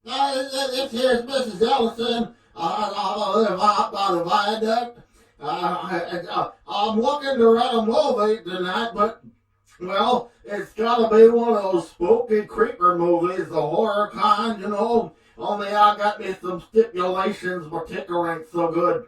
This here's Mrs. Ellison. I live out by the viaduct. I'm looking to rent a movie tonight, but, well, it's gotta be one of those spooky creeper movies, the horror kind, you know. Only I got me some stipulations, my ticker ain't so good.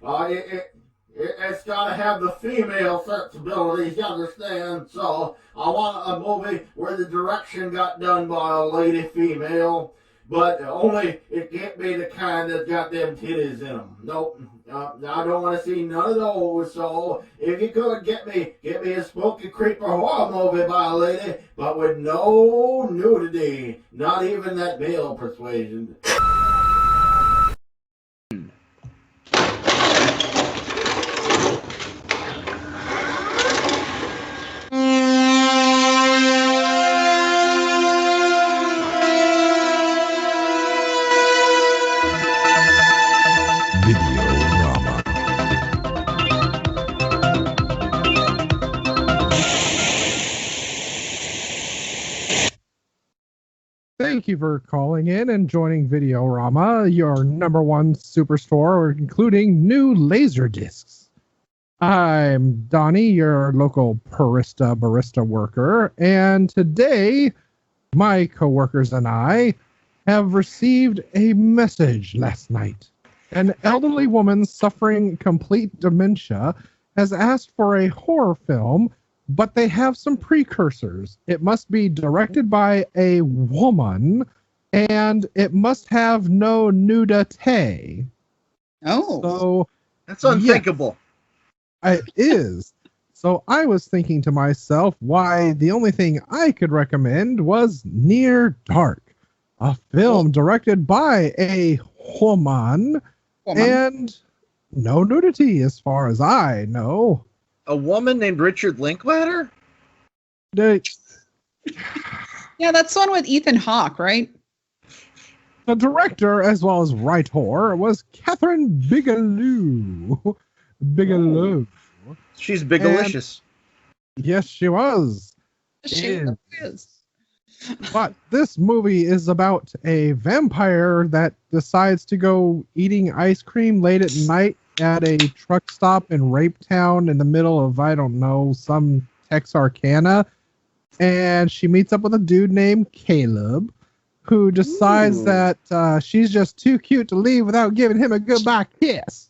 Uh, it, it, it's got to have the female sensibilities, you understand? So I want a movie where the direction got done by a lady female, but only it can't be the kind that's got them titties in them. Nope. I don't want to see none of those. So if you could get me a spooky creeper horror movie by a lady, but with no nudity, not even that male persuasion. Thank you for calling in and joining Videorama, your number one superstore, including new laser discs. I'm Donnie, your local barista worker, and today my coworkers and I have received a message last night. An elderly woman suffering complete dementia has asked for a horror film, but they have some precursors. It must be directed by a woman, and it must have no nudity. Oh. So that's unthinkable. Yeah, it is. So I was thinking to myself, why the only thing I could recommend was Near Dark, a film directed by a woman. And no nudity as far as I know. A woman named Richard Linklater? Yeah, that's the one with Ethan Hawke, right? The director, as well as writer, was Kathryn Bigelow. Bigelow. She's bigalicious. Yes, she was. She is. But this movie is about a vampire that decides to go eating ice cream late at night at a truck stop in Rape Town in the middle of, I don't know, some Texarkana. And she meets up with a dude named Caleb, who decides that she's just too cute to leave without giving him a goodbye kiss.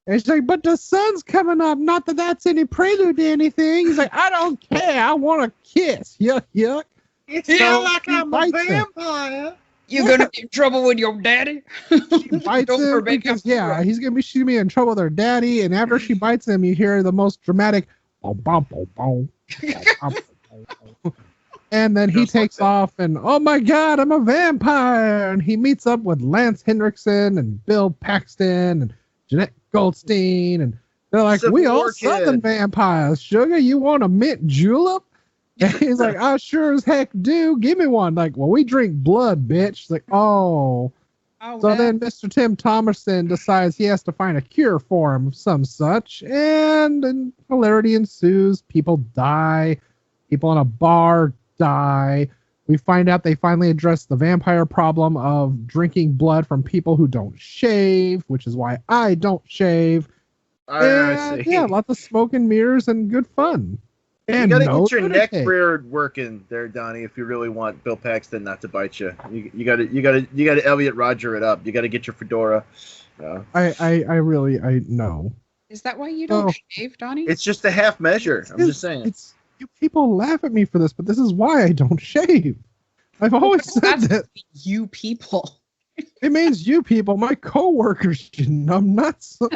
And she's like, but the sun's coming up. Not that that's any prelude to anything. He's like, I don't care. I want a kiss. Yuck, yuck. You feel like I'm a vampire. You gonna be in trouble with your daddy? She bites him because, he's gonna be in trouble with her daddy. And after she bites him, you hear the most dramatic boom, boom, boom, boom, and then he takes off and, oh my God, I'm a vampire. And he meets up with Lance Henriksen and Bill Paxton and Jeanette Goldstein. And they're like, we all Southern vampires. Sugar, you want a mint julep? And he's like, I sure as heck do. Give me one. Like, well, we drink blood, bitch. She's like, oh. So then Mr. Tim Thomerson decides he has to find a cure for him of some such. And hilarity ensues. People die. People in a bar die. We find out they finally address the vampire problem of drinking blood from people who don't shave, which is why I don't shave. I see. Yeah, lots of smoke and mirrors and good fun. And you gotta get your neck reared working there, Donnie, if you really want Bill Paxton not to bite you. You gotta Elliot Roger it up. You gotta get your fedora. I know. Is that why you don't shave, Donnie? It's just a half measure. I'm just saying. You people laugh at me for this, but this is why I don't shave. I've always said that. You people. It means you people, my coworkers. I'm not so.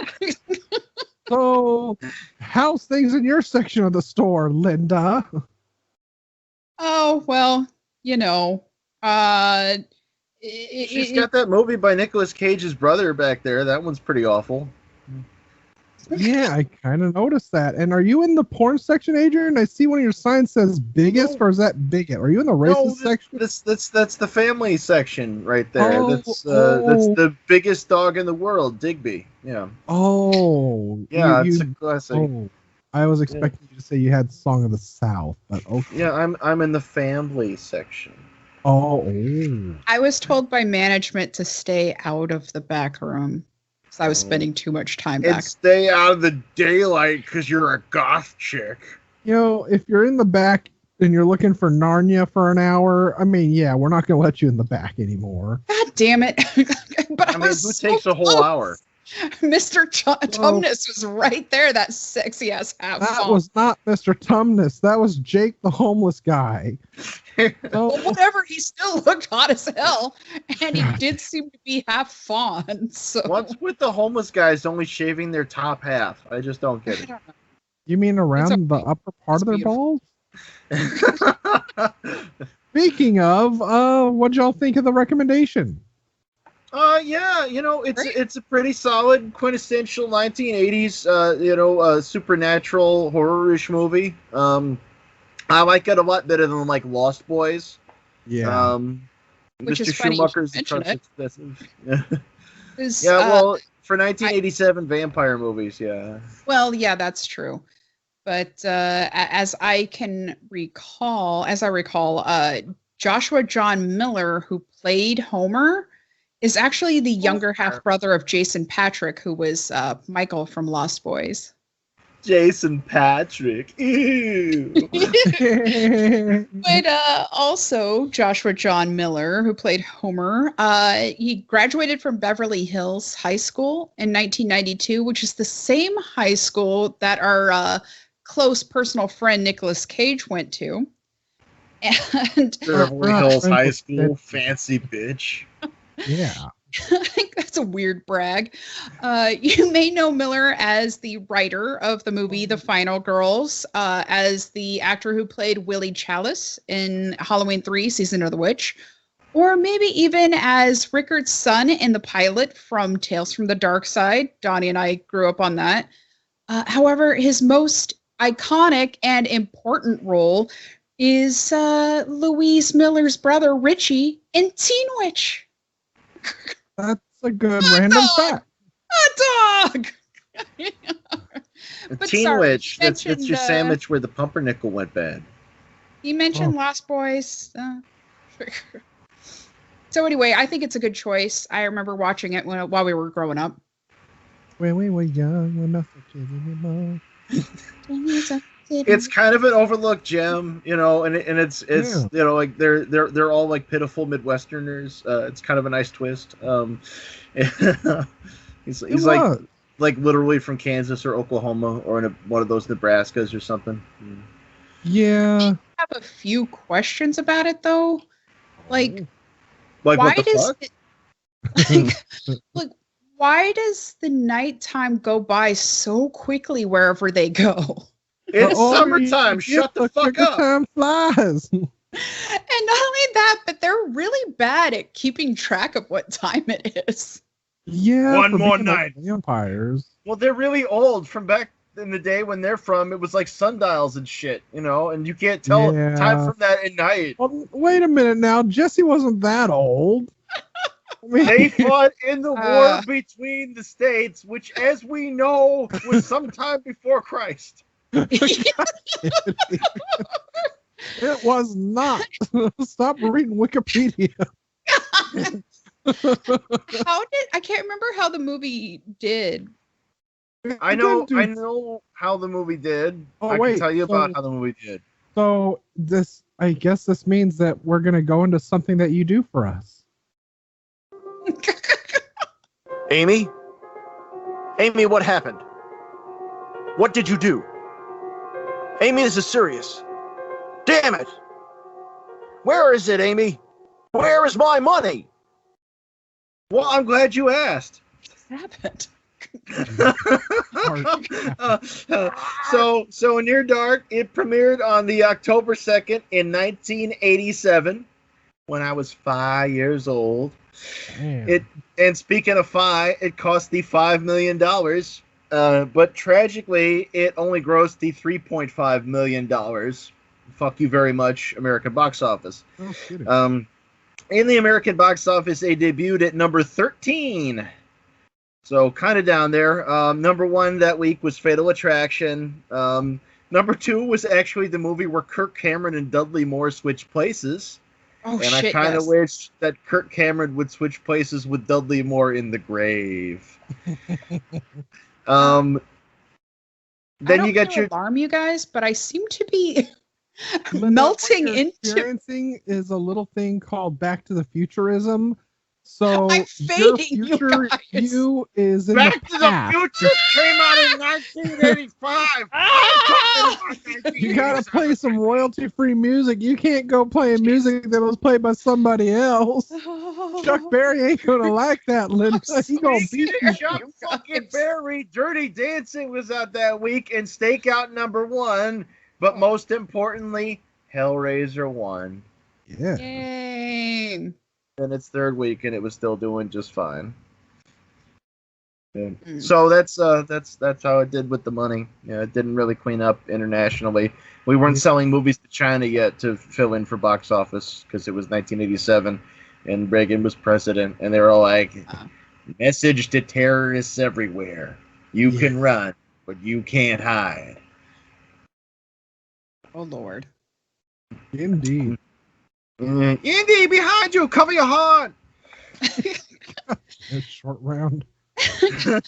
So, how's things in your section of the store, Linda? Oh, well, you know, she's got that movie by Nicolas Cage's brother back there. That one's pretty awful. Yeah, I kind of noticed that. And are you in the porn section, Adrian? I see one of your signs says biggest, or is that bigot? Are you in the racist section? That's the family section right there. That's the biggest dog in the world, Digby. Yeah. Oh. Yeah, it's a classic. Oh, I was expecting you to say you had Song of the South, but okay. Yeah, I'm in the family section. Oh. I was told by management to stay out of the back room because I was spending too much time And back. stay out of the daylight because you're a goth chick. You know, if you're in the back and you're looking for Narnia for an hour, I mean, yeah, we're not going to let you in the back anymore. God damn it. But I mean, who so takes a whole close. hour? Mr. Tumnus was right there, that sexy ass half. That was not Mr. Tumnus. That was Jake, the homeless guy. Well, whatever. He still looked hot as hell, and he did seem to be half fawn. So What's with the homeless guys only shaving their top half? I just don't get I it. don't know. You mean around the upper part of their balls? Speaking of, what'd y'all think of the recommendation? Yeah, it's a pretty solid quintessential 1980s, supernatural horror-ish movie. I like it a lot better than like Lost Boys. Yeah. Which Mr. is funny you Schumacher's mention truck's it. expensive. Yeah, well, for 1987 vampire movies, yeah. Well, yeah, that's true. But as I recall, Joshua John Miller, who played Homer, is actually the younger half brother of Jason Patrick, who was Michael from Lost Boys. Jason Patrick. Ew. But also Joshua John Miller, who played Homer, he graduated from Beverly Hills High School in 1992, which is the same high school that our close personal friend Nicolas Cage went to. And Beverly Hills High School, fancy bitch. Yeah. I think that's a weird brag. You may know Miller as the writer of the movie The Final Girls, as the actor who played Willie Chalice in Halloween 3 Season of the Witch, or maybe even as Rickard's son in the pilot from Tales from the Dark Side. Donnie and I grew up on that. However, his most iconic and important role is Louise Miller's brother Richie in Teen Witch. That's a good random fact. A dog! But Teen sorry, Witch, you that's your mentioned, sandwich where the pumpernickel went bad. You mentioned Lost Boys. So anyway, I think it's a good choice. I remember watching it while we were growing up. When we were young, we're not so kids anymore. It's kind of an overlooked gem, and it's Yeah. like they're all like pitiful Midwesterners. It's kind of a nice twist. He's like literally from Kansas or Oklahoma or in one of those Nebraskas or something. Yeah. I have a few questions about it though. Like why what the fuck? Like why does the nighttime go by so quickly wherever they go? It's summertime. Shut the fuck up. Time flies. And not only that, but they're really bad at keeping track of what time it is. Yeah. One more night. Vampires. Well, they're really old from back in the day when they're from. It was like sundials and shit, and you can't tell time from that at night. Well, wait a minute now. Jesse wasn't that old. They fought in the war between the states, which, as we know, was sometime before Christ. It was not. Stop reading Wikipedia. I can't remember how the movie did. I know how the movie did. I can tell you about how the movie did. So I guess this means that we're gonna go into something that you do for us. Amy, what happened? What did you do? Amy, this is serious. Damn it! Where is it, Amy? Where is my money? Well, I'm glad you asked. What happened? So Near Dark, it premiered on the October 2nd in 1987 when I was 5 years old. Damn. And speaking of it cost the $5 million. But tragically, it only grossed the $3.5 million. Fuck you very much, American box office. Oh, in the American box office, they debuted at number 13. So kind of down there. Number 1 that week was Fatal Attraction. Number 2 was actually the movie where Kirk Cameron and Dudley Moore switched places. Oh, and shit, I kind of yes. wish that Kirk Cameron would switch places with Dudley Moore in the grave. I Then don't you got mean your to alarm you guys, but I seem to be Linda, melting what you're into. experiencing is a little thing called Back to the Futurism. So I'm your fading, you future guys. you is in Back the to the past. Future came out in 1985. You gotta play some royalty-free music. You can't go playing music that was played by somebody else. Chuck Berry ain't gonna like that, Linda. He gonna beat you. Chuck fucking Berry, Dirty Dancing was out that week, and Stakeout #1. But most importantly, Hellraiser 1. Yeah. Yay. In its third week, and it was still doing just fine. Yeah. So that's how it did with the money. Yeah, it didn't really clean up internationally. We weren't selling movies to China yet to fill in for box office because it was 1987, and Reagan was president, and they were all like, "Message to terrorists everywhere: you can run, but you can't hide." Oh Lord. Indeed. Indy, behind you! Cover your heart! It's short round. So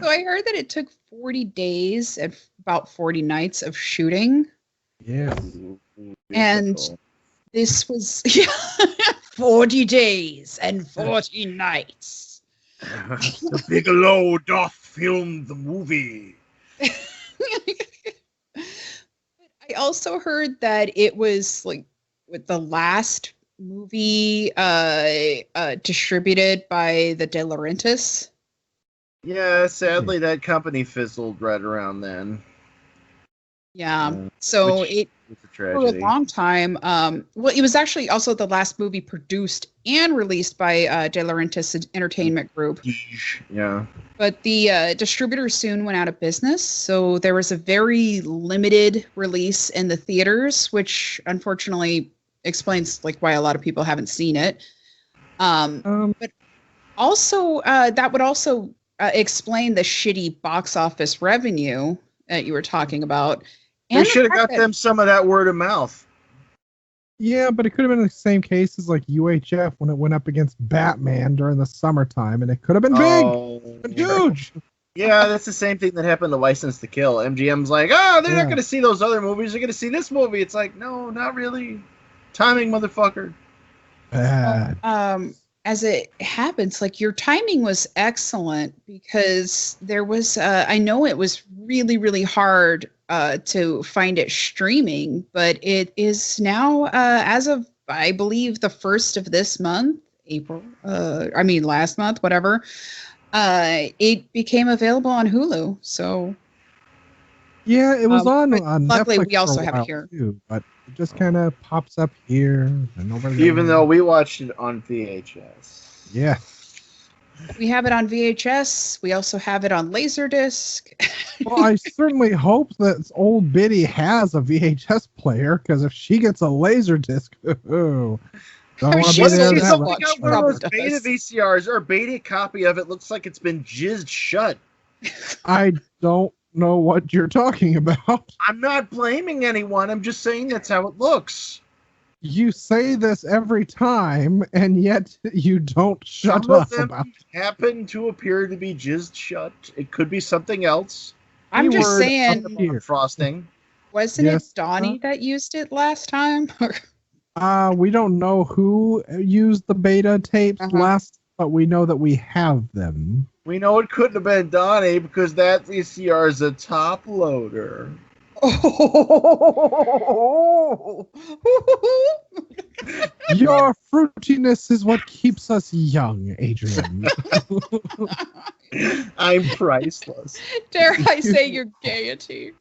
I heard that it took 40 days and about 40 nights of shooting. Yeah. And this was 40 days and 40 nights. The Bigelow doth film the movie. I also heard that it was like with the last movie distributed by the De Laurentiis. Yeah, sadly that company fizzled right around then. Yeah. So it for a long time. Well, it was actually also the last movie produced and released by De Laurentiis Entertainment Group. Yeah. But the distributor soon went out of business, so there was a very limited release in the theaters, which unfortunately explains like why a lot of people haven't seen it. But also that would also explain the shitty box office revenue that you were talking about. They should have got them some of that word of mouth. Yeah, but it could have been the same case as like UHF when it went up against Batman during the summertime, and it could have been big, huge. Yeah, that's the same thing that happened to License to Kill. MGM's like, oh, they're not going to see those other movies. They're going to see this movie. It's like, no, not really. Timing, motherfucker. Bad. As it happens, like your timing was excellent because there was, I know it was really, really hard to find it streaming, but it is now, as of, I believe, the 1st of this month, April, last month, whatever, it became available on Hulu. So, yeah, it was on luckily, Netflix we also for a have while it here. too, but it just kind of pops up here and over there. Even though we watched it on VHS. Yeah. We have it on VHS. We also have it on Laserdisc. Well, I certainly hope that old Biddy has a VHS player, because if she gets a Laserdisc, don't want to be there. Got one of those beta VCRs or a beta copy of it. Looks like it's been jizzed shut. I don't know what you're talking about. I'm not blaming anyone. I'm just saying that's how it looks. You say this every time, and yet you don't shut Some of up them about it. happen to appear to be jizzed shut. It could be something else. I'm just saying, frosting. Wasn't it Donnie that used it last time? We don't know who used the beta tapes last, but we know that we have them. We know it couldn't have been Donnie because that VCR is a top loader. Your fruitiness is what keeps us young, Adrian. I'm priceless. Dare I say your gaiety?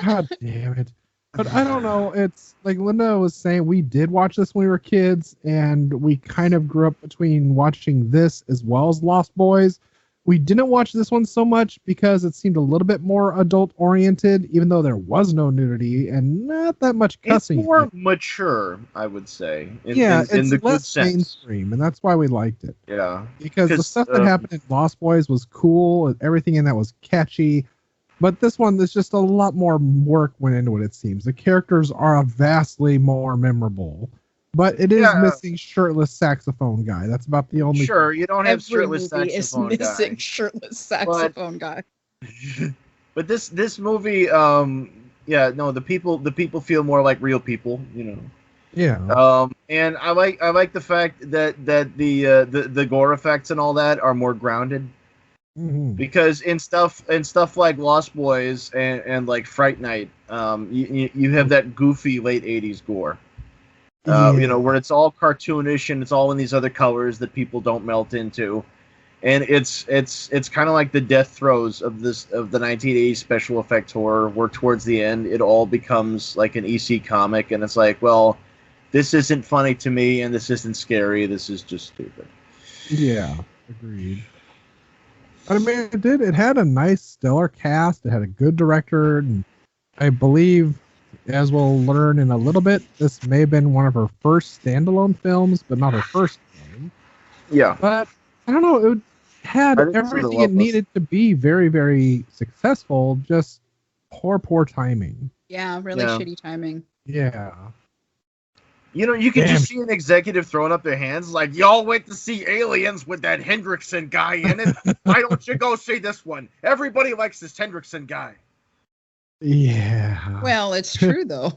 God damn it. But I don't know. It's like Linda was saying, we did watch this when we were kids, and we kind of grew up between watching this as well as Lost Boys. We didn't watch this one so much because it seemed a little bit more adult oriented, even though there was no nudity and not that much cussing. It's more mature, I would say. It's in the less good sense. mainstream, and that's why we liked it. Yeah, because the stuff that happened in Lost Boys was cool, and everything in that was catchy. But this one, there's just a lot more work went into it, it seems. The characters are vastly more memorable. But it is missing shirtless saxophone guy. That's about the only. Sure, you don't have Every shirtless movie is saxophone missing guy. shirtless saxophone guy. But this movie, the people feel more like real people, you know. Yeah. And I like the fact that the gore effects and all that are more grounded. Mm-hmm. Because in stuff like Lost Boys and like Fright Night, you have that goofy late 80s gore. You know, where it's all cartoonish and it's all in these other colors that people don't melt into. And it's kind of like the death throes of the 1980s special effects horror, where towards the end it all becomes like an EC comic, and it's like, well, this isn't funny to me, and this isn't scary. This is just stupid. Yeah, agreed. But I mean, it had a nice, stellar cast. It had a good director, and I believe, as we'll learn in a little bit, this may have been one of her first standalone films, but not her first film. Yeah. But I don't know. It had everything it needed to be very, very successful. Just poor timing. Yeah, really shitty timing. Yeah. You know, you can just see an executive throwing up their hands like, y'all wait to see Aliens with that Henriksen guy in it. Why don't you go see this one? Everybody likes this Henriksen guy. Yeah. Well, it's true, though.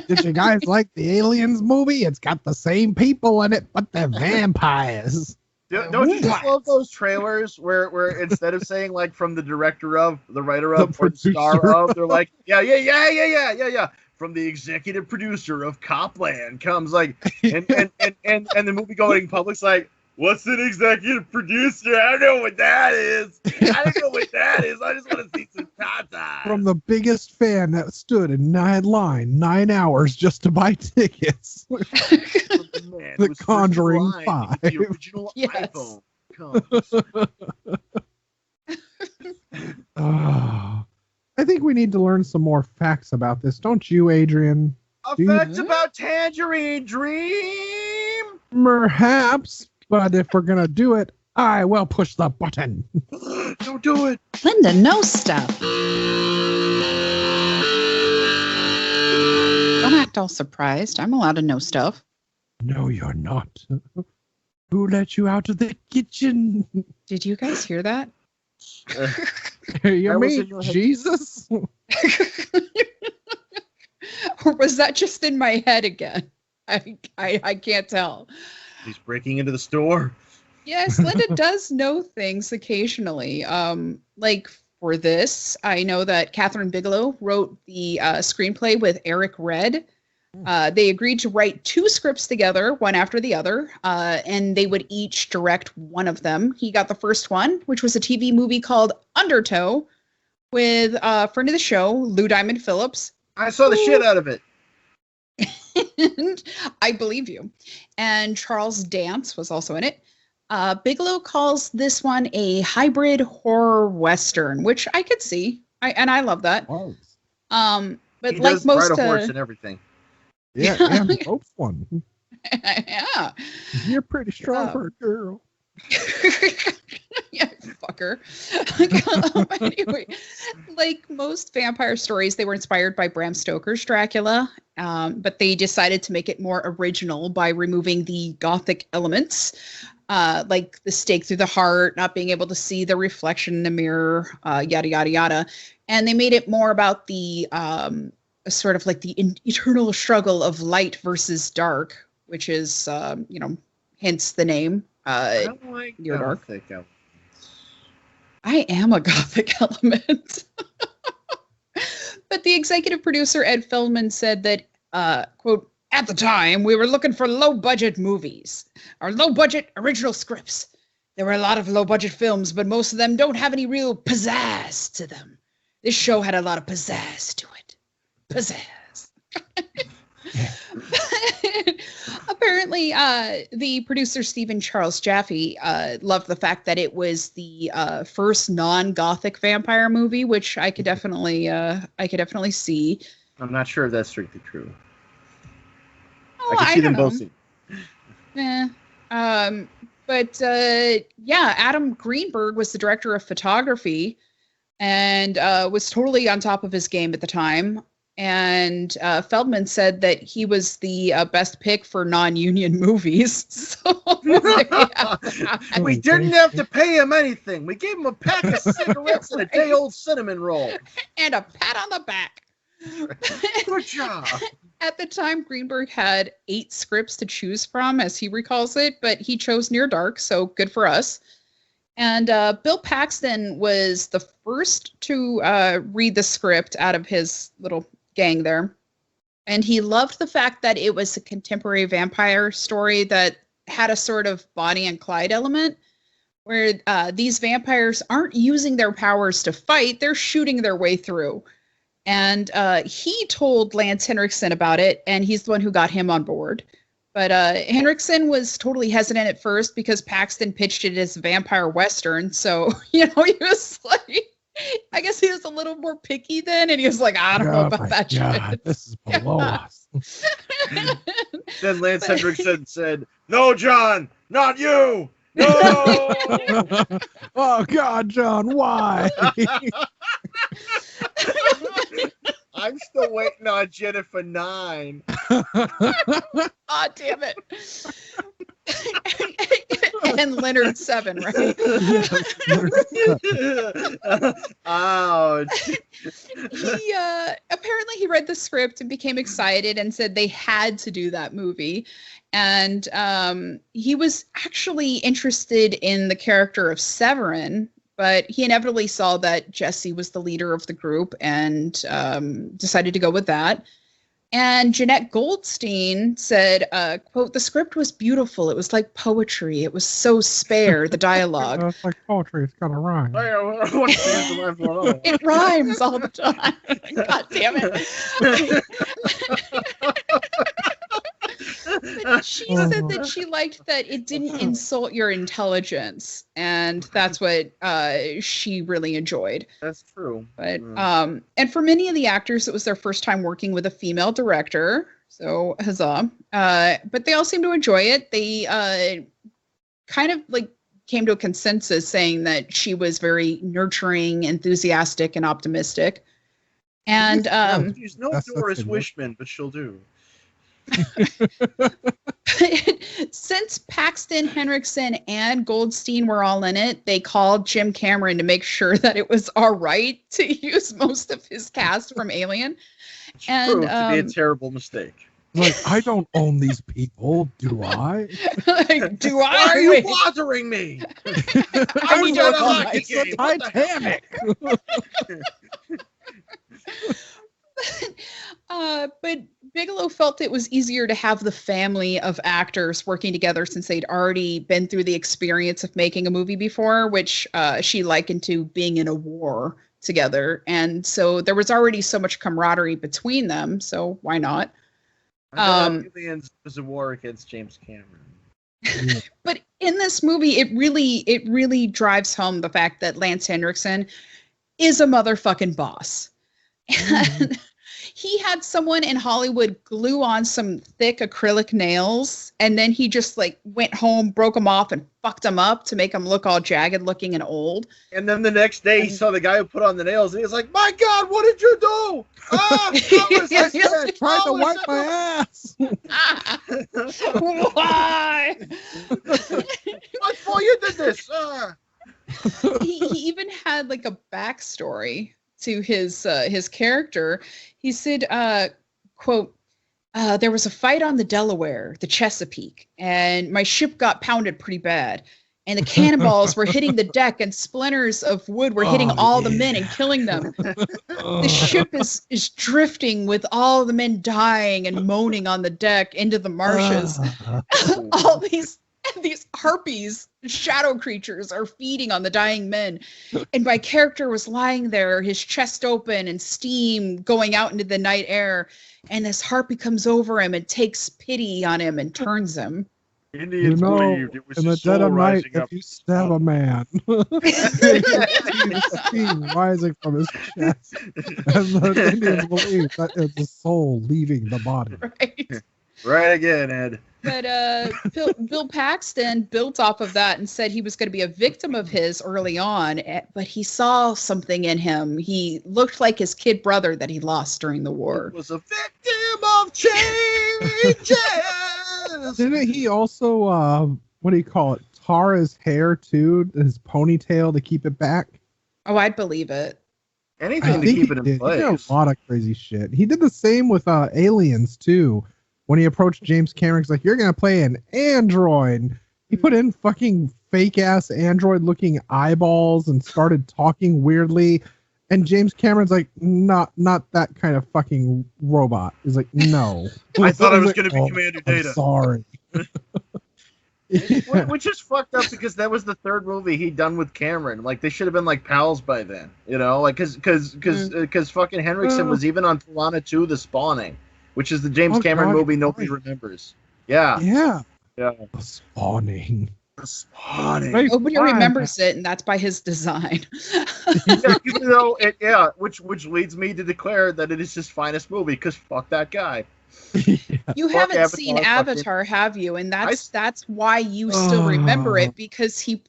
Did you guys like the Aliens movie? It's got the same people in it, but they're vampires. Don't you just love those trailers where instead of saying like from the director of, the writer of, or the star of, they're like, yeah. From the executive producer of Copland comes like, and the movie going public's like, what's an executive producer? I don't know what that is. I don't know what that is. I just want to see some tatas. From the biggest fan that stood in line 9 hours just to buy tickets. The Conjuring 5. The original iPhone comes. I think we need to learn some more facts about this, don't you, Adrian? Facts about Tangerine Dream? Perhaps, but if we're gonna do it, I will push the button. Don't do it. Linda knows stuff. Don't act all surprised. I'm allowed to know stuff. No, you're not. Who let you out of the kitchen? Did you guys hear that? You mean Jesus? Or was that just in my head again? I can't tell. He's breaking into the store. Yes, Linda does know things occasionally. Like for this, I know that Kathryn Bigelow wrote the screenplay with Eric Red. They agreed to write 2 scripts together, one after the other, and they would each direct one of them. He got the first one, which was a TV movie called Undertow with a friend of the show, Lou Diamond Phillips. I saw the shit out of it. And I believe you. And Charles Dance was also in it. Bigelow calls this one a hybrid horror western, which I could see. I love that. Wow. But he like does most ride a horse and everything. Yeah, and both one. Yeah. You're pretty strong for a girl. Yeah, fucker. Anyway, like most vampire stories, they were inspired by Bram Stoker's Dracula, but they decided to make it more original by removing the gothic elements, like the stake through the heart, not being able to see the reflection in the mirror, yada, yada, yada. And they made it more about the sort of like the eternal struggle of light versus dark, which is, hence the name. I don't like Near dark. gothic elements. I am a gothic element. But the executive producer, Ed Feldman, said that, quote, at the time, we were looking for low-budget movies, or low-budget original scripts. There were a lot of low-budget films, but most of them don't have any real pizzazz to them. This show had a lot of pizzazz to it. Pizzazz. Apparently, the producer Stephen Charles Jaffe loved the fact that it was the first non-gothic vampire movie, which I could definitely see. I'm not sure if that's strictly true. Oh, I can see them both. But Adam Greenberg was the director of photography. and was totally on top of his game at the time. And Feldman said that he was the best pick for non-union movies. So we didn't have to pay him anything. We gave him a pack of cigarettes and a day-old cinnamon roll. And a pat on the back. Good job. At the time, Greenberg had 8 scripts to choose from, as he recalls it, but he chose Near Dark, so good for us. And Bill Paxton was the first to read the script out of his little gang there. And he loved the fact that it was a contemporary vampire story that had a sort of Bonnie and Clyde element, where these vampires aren't using their powers to fight, they're shooting their way through. And he told Lance Henriksen about it, and he's the one who got him on board. But Henriksen was totally hesitant at first because Paxton pitched it as vampire western. So, he was like, I guess he was a little more picky then, and he was like, I don't know about that shit. This is below us. Then Lance Henriksen said, "No, John, not you. No." Oh God, John, why? I'm still waiting on Jennifer 9. Oh, damn it. And Leonard 7, right? Ouch. Apparently he read the script and became excited and said they had to do that movie. And he was actually interested in the character of Severin, but he inevitably saw that Jesse was the leader of the group and decided to go with that. And Jeanette Goldstein said, quote, "The script was beautiful. It was like poetry. It was so spare, the dialogue." It's like poetry. It's got to rhyme. It rhymes all the time. God damn it. But she said that she liked that it didn't insult your intelligence, and that's what she really enjoyed. That's true. But and for many of the actors, it was their first time working with a female director, so huzzah. But they all seemed to enjoy it. They kind of like came to a consensus saying that she was very nurturing, enthusiastic, and optimistic. And she's no Doris Wishman, but she'll do. Since Paxton, Henriksen, and Goldstein were all in it, they called Jim Cameron to make sure that it was all right to use most of his cast from Alien. It's and proved to be a terrible mistake. Like, I don't own these people, do I? Like, do I? Why are you bothering me? I need to hockey It's the game. Titanic. But Bigelow felt it was easier to have the family of actors working together since they'd already been through the experience of making a movie before, which she likened to being in a war together. And so there was already so much camaraderie between them. So why not? Aliens was a war against James Cameron. But in this movie, it really drives home the fact that Lance Henriksen is a motherfucking boss. And he had someone in Hollywood glue on some thick acrylic nails, and then he just like went home, broke them off, and fucked them up to make them look all jagged looking and old. And then the next day he saw the guy who put on the nails, and he was like, "My God, what did you do? I Tried to wipe my ass." Why? What for you did this? He even had like a backstory to his character. He said, quote, "There was a fight on the Delaware, the Chesapeake, and my ship got pounded pretty bad. And the cannonballs were hitting the deck, and splinters of wood were hitting all the men and killing them. The ship is drifting with all the men dying and moaning on the deck into the marshes. All these harpies, shadow creatures, are feeding on the dying men. And my character was lying there, his chest open and steam going out into the night air. And this harpy comes over him and takes pity on him and turns him." Indians believed it was in the his dead soul of night, rising up. if you stab a man, you can see the steam rising from his chest. And the Indians believe that is the soul leaving the body. Right. Right again, Ed. But Bill Paxton built off of that and said he was going to be a victim of his early on, but he saw something in him. He looked like his kid brother that he lost during the war. He was a victim of changes. Didn't he also, what do you call it, tar his hair too, his ponytail to keep it back? Oh, I'd believe it. Anything to keep it in place. He did a lot of crazy shit. He did the same with Aliens too. When he approached James Cameron, he's like, "You're gonna play an android." He put in fucking fake ass android looking eyeballs and started talking weirdly. And James Cameron's like, not that kind of fucking robot. He's like, no. I thought I was like, going to be Commander Data. I'm sorry. Which is fucked up because that was the third movie he'd done with Cameron. Like they should have been like pals by then, you know? Like because fucking Henriksen was even on Piranha 2: The Spawning, which is the James Cameron movie nobody remembers. Yeah. Yeah. Yeah. The Spawning. The Spawning. Nobody remembers it, and that's by his design. Yeah, even though which leads me to declare that it is his finest movie because fuck that guy. You haven't seen Avatar, have you? And that's why you still remember it, because he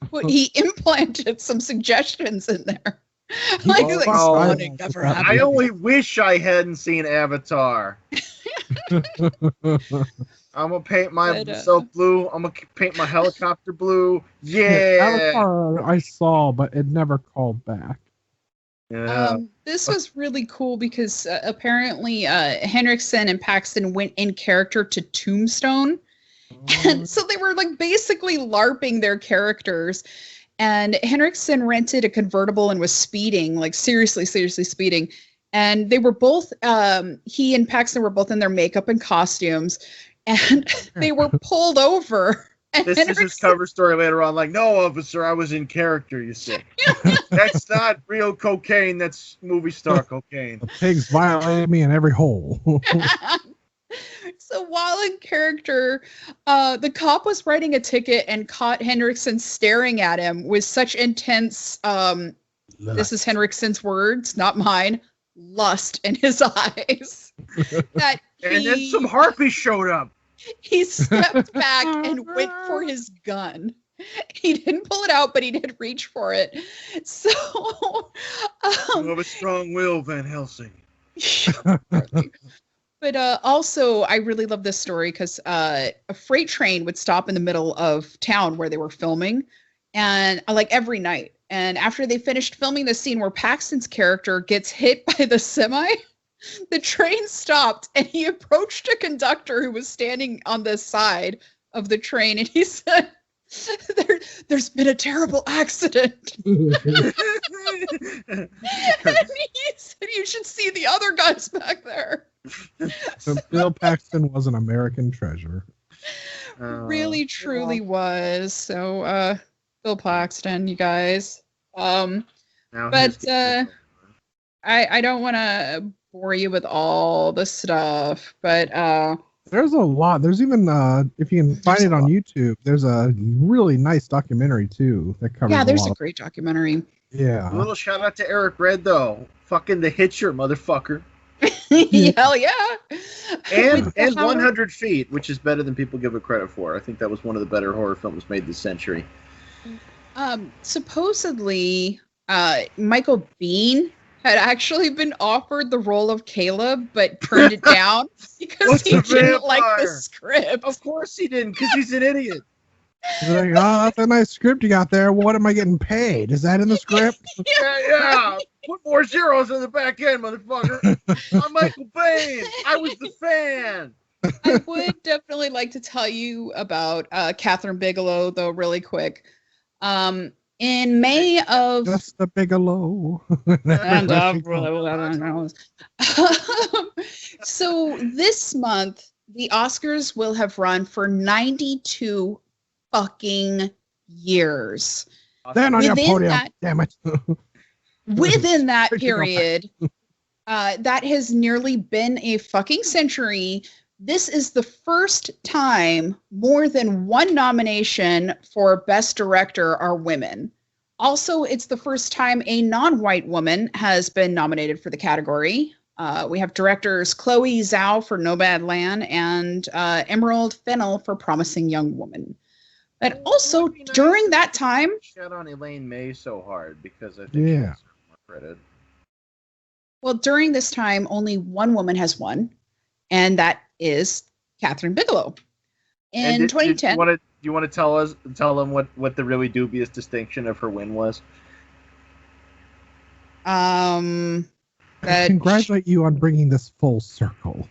implanted some suggestions in there. I only wish I hadn't seen Avatar. I'm gonna paint myself blue. I'm gonna paint my helicopter blue. Yeah. Avatar I saw, but it never called back. Yeah. This was really cool because apparently Henriksen and Paxton went in character to Tombstone. And so they were like basically LARPing their characters. And Henriksen rented a convertible and was speeding, like seriously speeding. And they were both, he and Paxton were both in their makeup and costumes. And they were pulled over. This is his cover story later on. Like, no, officer, I was in character, you see. That's not real cocaine. That's movie star cocaine. The pigs violated me in every hole. So while in character, the cop was writing a ticket and caught Henriksen staring at him with such intense, this is Henriksen's words, not mine, lust in his eyes. That and then some harpies showed up. He stepped back and went for his gun. He didn't pull it out, but he did reach for it. So, you have a strong will, Van Helsing. But also, I really love this story because a freight train would stop in the middle of town where they were filming, and like every night. And after they finished filming the scene where Paxton's character gets hit by the semi, the train stopped and he approached a conductor who was standing on the side of the train, and he said, there's been a terrible accident. And he said, you should see the other guys back there. So Bill Paxton was an American treasure. Really, truly was. So, Bill Paxton, you guys. But I don't want to bore you with all the stuff, but there's a lot. There's even if you can find it on YouTube, there's a really nice documentary too that covers. Yeah, there's a great documentary. Yeah. A little shout out to Eric Red though. Fucking The Hitcher, motherfucker. Hell yeah. And 100 Feet, which is better than people give it credit for. I think that was one of the better horror films made this century. Supposedly, Michael Biehn had actually been offered the role of Caleb, but turned it down because he didn't like the script. Of course he didn't, because he's an idiot. He's like, oh, that's a nice script you got there. What am I getting paid? Is that in the script? Yeah. Put more zeros in the back end, motherfucker. I'm Michael Biehn. I was the fan. I would definitely like to tell you about Kathryn Bigelow, though, really quick. In May of Just the Bigelow. So this month, the Oscars will have run for 92 fucking years. Stand on your podium, damn it. Within that period, that has nearly been a fucking century. This is the first time more than one nomination for Best Director are women. Also, it's the first time a non-white woman has been nominated for the category. We have directors Chloe Zhao for Nomadland and Emerald Fennell for Promising Young Woman. But also It would be nice during if that they time, shut on Elaine May so hard because I think she Yeah. deserves more credit. well, during this time, only one woman has won, and that is Kathryn Bigelow. In 2010, do you want to tell them what the really dubious distinction of her win was? that Congratulate you on bringing this full circle.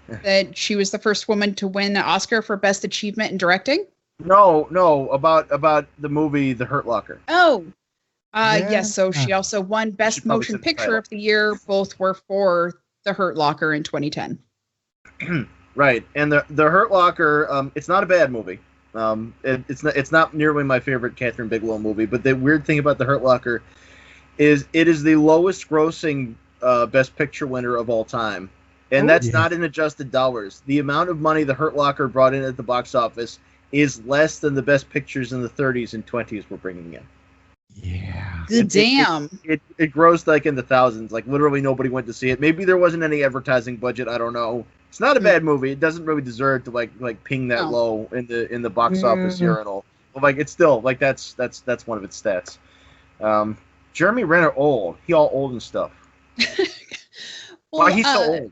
that she was the first woman to win an Oscar for Best Achievement in Directing. No, about the movie The Hurt Locker. Oh, Yeah. yes. So she also won Best probably Motion said the Picture title. of the Year. Both were for The Hurt Locker in 2010. Right, and the Hurt Locker, it's not a bad movie. It's not nearly my favorite Kathryn Bigelow movie, but the weird thing about The Hurt Locker is it is the lowest grossing Best Picture winner of all time, and that's not in adjusted dollars. The amount of money The Hurt Locker brought in at the box office is less than the Best Pictures in the 30s and 20s were bringing in. Yeah. Good damn. It grossed like in the thousands. Like literally nobody went to see it. Maybe there wasn't any advertising budget. I don't know. It's not a bad movie. It doesn't really deserve to like ping that low in the box office urinal. But like it's still like that's one of its stats. Jeremy Renner old. He all old and stuff. Well, Why he's so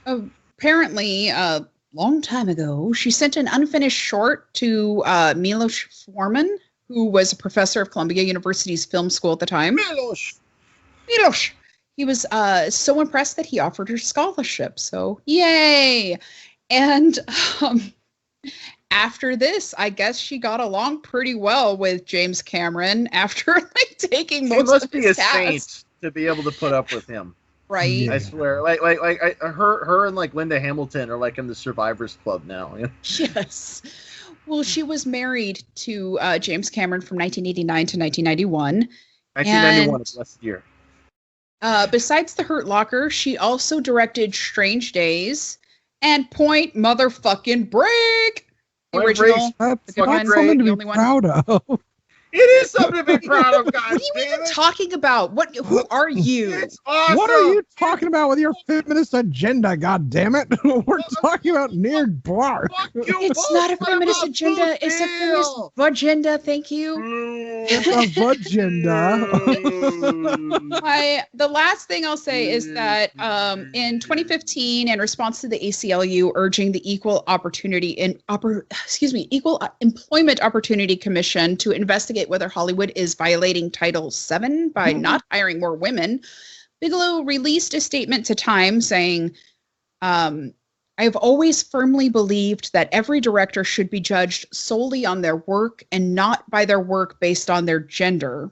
old? Apparently, a long time ago, she sent an unfinished short to Milos Forman, who was a professor of Columbia University's film school at the time. Milos! He was so impressed that he offered her scholarship. So, yay! And after this, I guess she got along pretty well with James Cameron after like taking most of his He must be a cast. saint to be able to put up with him. Right? Yeah. I swear, her and like Linda Hamilton are like in the Survivors Club now. You know? Yes. Well, she was married to James Cameron from 1989 to 1991. 1991 is last year. Besides The Hurt Locker, she also directed Strange Days and Point Motherfucking Break. The Point original. That's good not one. something to The be only one. proud of. It is something to be proud of, guys. What are you even talking about? Who are you? It's awesome. What are you talking about with your feminist agenda, God damn it? We're talking about Neard Bark. Fuck you It's both. not a What feminist about agenda. Blue It's a feminist Steel? agenda. Thank you. It's a agenda. The last thing I'll say is that in 2015, in response to the ACLU urging the Equal Employment Opportunity Commission to investigate whether Hollywood is violating Title VII by not hiring more women, Bigelow released a statement to Time saying, I have always firmly believed that every director should be judged solely on their work and not by their work based on their gender.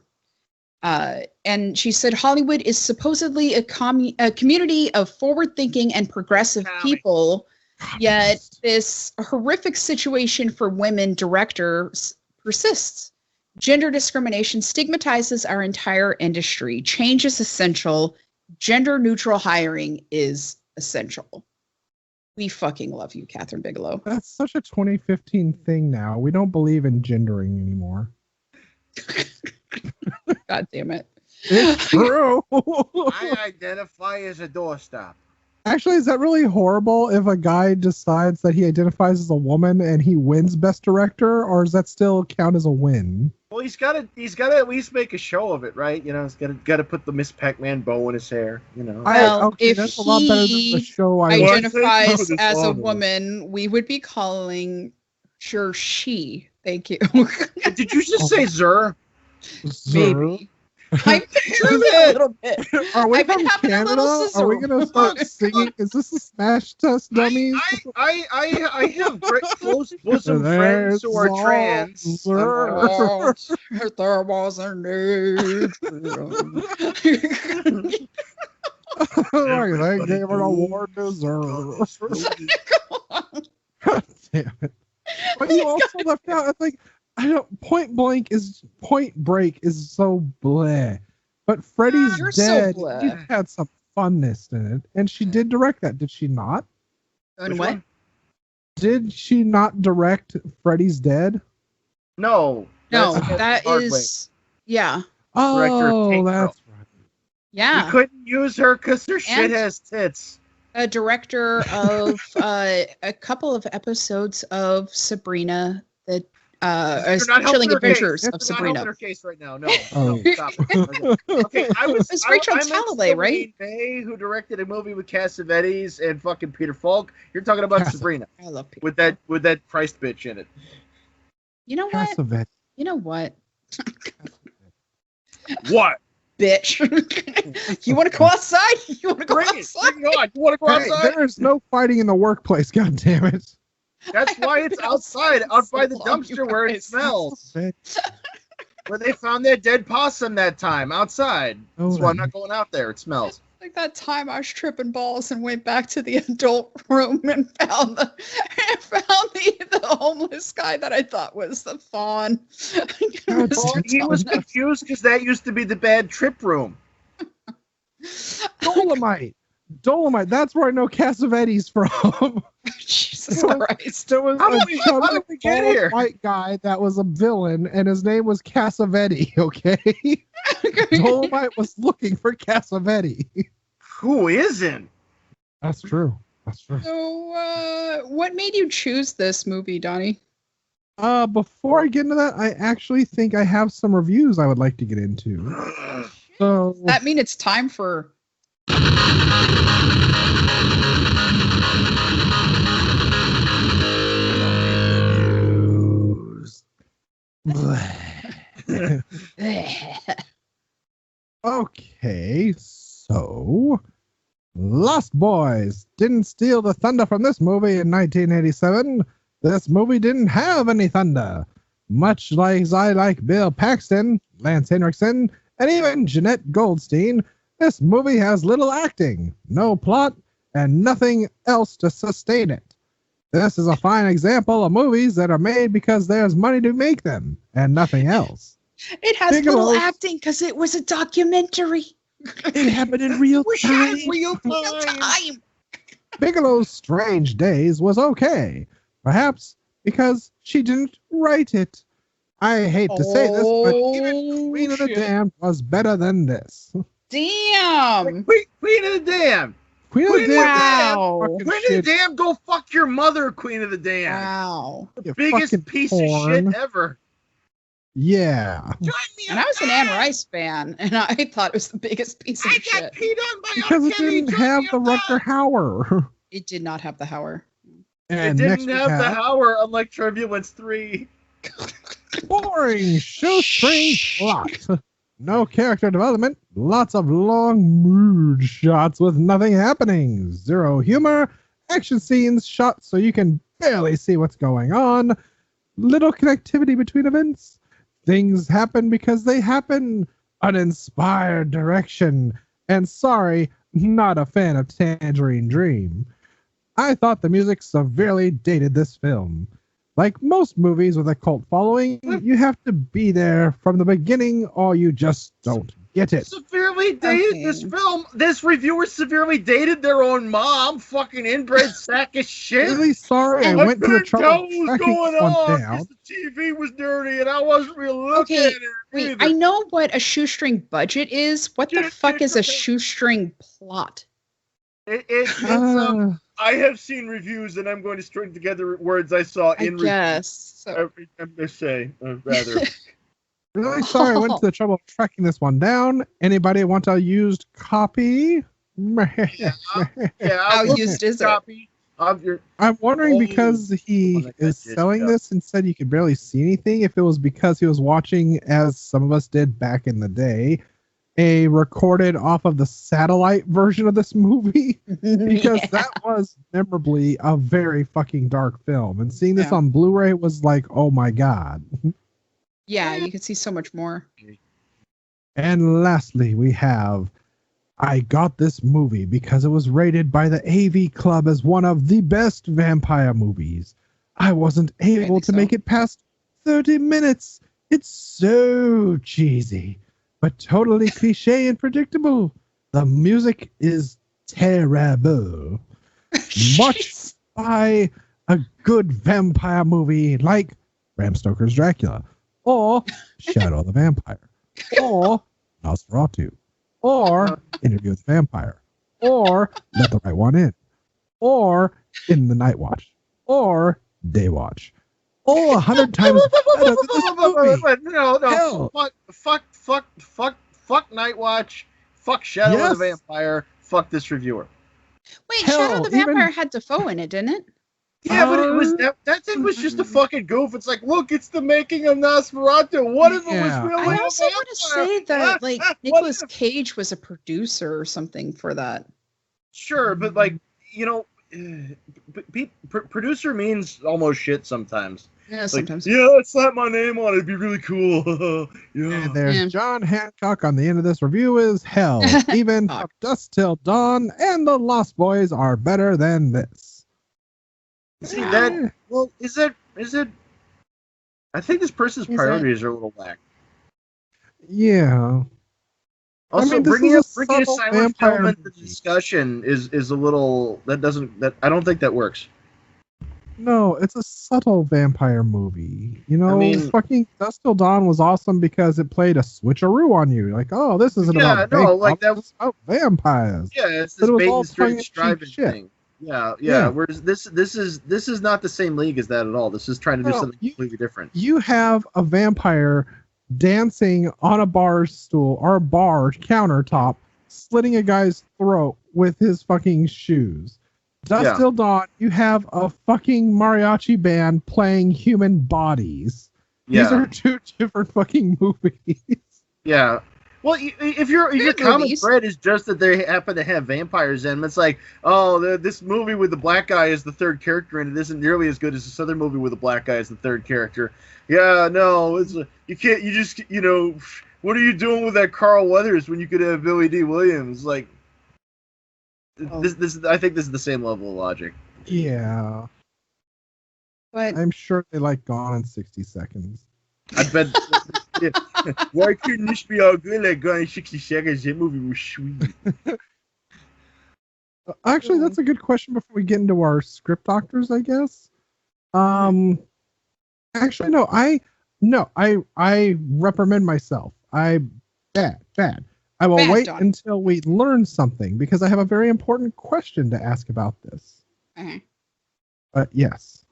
And she said Hollywood is supposedly a community of forward-thinking and progressive people, yet this horrific situation for women directors persists. Gender discrimination stigmatizes our entire industry. Change is essential. Gender-neutral hiring is essential. We fucking love you, Kathryn Bigelow. That's such a 2015 thing now. We don't believe in gendering anymore. God damn it. It's true. I identify as a doorstop. Actually, is that really horrible if a guy decides that he identifies as a woman and he wins Best Director, or does that still count as a win? Well, he's got to at least make a show of it, right? You know, he's got to put the Miss Pac-Man bow in his hair. You know. Well, okay, if that's a lot better than the show I identifies watched. as a woman, we would be calling her she. Thank you. Did you just say Zer? Maybe. I'm picturing it a little bit. Are we I've been from having a little Canada? scissor. Are we gonna start singing? Is this a Smash Test, dummies? I have great close bosom friends who are trans. Zer. If there was a need. Like, they gave an award to Zer. God damn it. But you also left out, I think, Point Break is so bleh. But Freddy's You're so Dead, bleh. you had some funness in it. And she did direct that, did she not? And Which what? one? Did she not direct Freddy's Dead? No. No, that's that Hardway. is. Yeah. Director of Oh, Tank Girl. that's right. Yeah. We couldn't use her because her shit And- has tits. A director of a couple of episodes of Sabrina, the You're not helping Chilling her Adventures case. of You're not helping Sabrina. her case right now. No, Oh. no, stop. Okay, It's Rachel I meant Talalay, right? Bay, who directed a movie with Cassavetes and fucking Peter Falk. You're talking about Cassavetes. Sabrina I love people. with that Christ bitch in it. You know what? Cassavetes. You know what? What? Bitch. You want to go outside? You want to go Bring it. outside? Bring it on. You want to go Hey, outside? there is no fighting in the workplace, God damn it. That's why it's outside, out by the So long, you dumpster where it guys. smells. Where they found their dead possum that time, outside. Oh, That's why I'm that- not going out there. It smells. Like that time I was tripping balls and went back to the adult room and found the homeless guy that I thought was the fawn. God, Well, he was confused because that used to be the bad trip room. Dolomite. Dolomite. That's where I know Cassavetes from. Jesus Christ. There was How a did we get bald here? white guy that was a villain, and his name was Cassavetes, okay? Dolomite was looking for Cassavetes. Who isn't? That's true. That's true. So, what made you choose this movie, Donnie? Before I get into that, I actually think I have some reviews I would like to get into. So That mean it's time for Okay, so Lost Boys didn't steal the thunder from this movie in 1987. This movie didn't have any thunder. Much like I like Bill Paxton, Lance Henriksen, and even Jeanette Goldstein, this movie has little acting, no plot, and nothing else to sustain it. This is a fine example of movies that are made because there's money to make them, and nothing else. It has Bigelow's- little acting because it was a documentary. It happened in real time. Real time. Bigelow's Strange Days was okay, perhaps because she didn't write it. I hate to say this, but even Queen of the shit. Damned was better than this. Damn. Queen of the Damned. Queen of Queen the of the Damned. Wow. fucking Queen of the shit, Damned, go fuck your mother, Queen of the Damned. Wow. you Biggest fucking piece porn. of shit ever. Yeah, And I was an Anne Rice fan, and I thought it was the biggest piece of I got shit. peed on by because R. it Kelly, didn't join have me the up. Rutger Hauer. It did not have the Hauer. It And next didn't we have the have Hauer, unlike Turbulence 3. boring shoestring plot. No character development, lots of long mood shots with nothing happening, zero humor, action scenes shot so you can barely see what's going on, little connectivity between events, things happen because they happen, uninspired direction, and sorry, not a fan of Tangerine Dream. I thought the music severely dated this film. Like most movies with a cult following, you have to be there from the beginning or you just don't get it. Severely dated Okay. this film. This reviewer severely dated their own mom. Fucking inbred sack of shit. Really sorry I went to the couldn't tell trouble what of was tracking going this one on down. 'cause the TV was dirty and I wasn't really looking Okay, at it. Wait, either. I know what a shoestring budget is. What the Yeah, fuck is a okay. shoestring plot? It's Uh, I have seen reviews and I'm going to string together words I saw I in guess. So, I'm going to say, rather. really sorry I went to the trouble of tracking this one down. Anybody want a used copy? Yeah, how I'll used is it? copy of your. I'm wondering Oh, because the he one that is got selling ditched, yeah. this and said you could barely see anything, if it was because he was watching, as some of us did back in the day, a recorded off of the satellite version of this movie, because Yeah. that was memorably a very fucking dark film. And seeing this Yeah. on Blu-ray was like, oh my God. Yeah, you can see so much more. And lastly, we have I got this movie because it was rated by the AV Club as one of the best vampire movies. I wasn't able Maybe to so. make it past 30 minutes. It's so cheesy, but totally cliche and predictable. The music is terrible. Much by a good vampire movie like Bram Stoker's Dracula, or Shadow of the Vampire, or Nosferatu, or Interview with the Vampire, or Let the Right One In, or In the Night Watch, or Day Watch. All 100 times better than this movie. No. Hell. Fuck Night Watch. Fuck Shadow of the Vampire. Fuck this reviewer. Wait, Hell, Shadow of the Vampire had Defoe in it, didn't it? Yeah, but it was that thing was just a fucking goof. It's like, look, it's the making of Nosferatu. What if it was really I also want to say that like Nicolas Cage was a producer or something for that. Sure, but like, you know, producer means almost shit sometimes. Yeah, sometimes. Like, yeah, let's slap my name on it. It'd be really cool. And there's John Hancock on the end of this review is hell. Even From Dusk Till Dawn and The Lost Boys are better than this. See that? Well, is it? I think this person's priorities are a little whack. Yeah. Also, bringing a silent film into the discussion is a little that I don't think that works. No, it's a subtle vampire movie. You know, fucking Dusk Till Dawn was awesome because it played a switcheroo on you. Like, oh, this isn't about it's about vampires. Yeah, it's this bait and switch driving thing. Yeah. Whereas this is not the same league as that at all. This is trying to do something completely different. You have a vampire dancing on a bar stool or a bar countertop, slitting a guy's throat with his fucking shoes. Dusk Till Dawn, you have a fucking mariachi band playing human bodies. These are two different fucking movies. Yeah. Well, if your comic thread is just that they happen to have vampires in them, it's like, oh, this movie with the black guy is the third character, and it isn't nearly as good as this other movie with the black guy as the third character. Yeah, no, you can't. You just, what are you doing with that Carl Weathers when you could have Billy D. Williams? Like, this. I think this is the same level of logic. Yeah. But I'm sure they like Gone in 60 Seconds. I bet. Why couldn't this be all good like Gone in 60 Seconds? That movie was sweet. Actually, that's a good question before we get into our script doctors, I guess. Actually, no. I reprimand myself. Bad. I will wait until we learn something because I have a very important question to ask about this. Okay. But yes.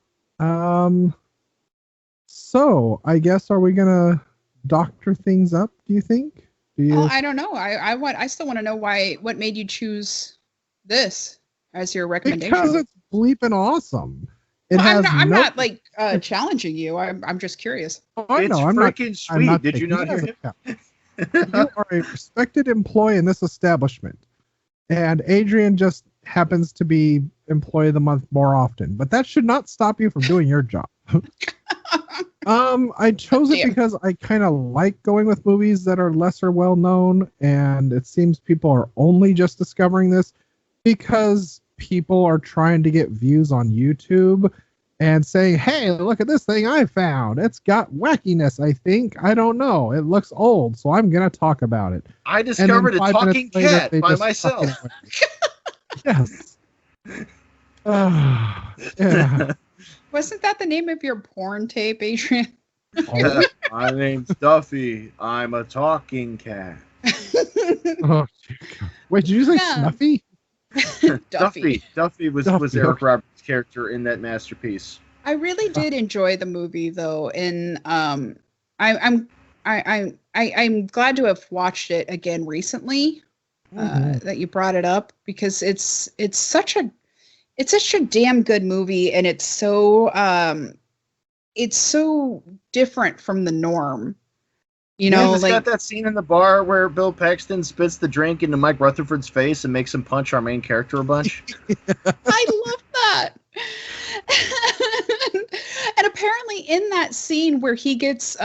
So I guess are we gonna doctor things up? Do you think? I don't know. I still want to know what made you choose this as your recommendation. Because it's bleeping awesum. I'm not like challenging you. I'm just curious. Oh, I know. I'm freaking sweet. Did you not hear him? You are a respected employee in this establishment, and Adrian just happens to be employee of the month more often. But that should not stop you from doing your job. I chose it because I kind of like going with movies that are lesser well known, and it seems people are only just discovering this because people are trying to get views on YouTube and saying, hey, look at this thing I found. It's got wackiness, I think. I don't know. It looks old, so I'm going to talk about it. I discovered a talking cat by myself. Yes. Yeah. Wasn't that the name of your porn tape, Adrian? My name's Duffy. I'm a talking cat. Oh, wait, did you say Snuffy? Duffy. Duffy was Eric Roberts' character in that masterpiece. I really did enjoy the movie though, and I'm glad to have watched it again recently. That you brought it up because it's such a damn good movie, and it's so different from the norm. It's got that scene in the bar where Bill Paxton spits the drink into Mike Rutherford's face and makes him punch our main character a bunch. I love that. And apparently in that scene where he gets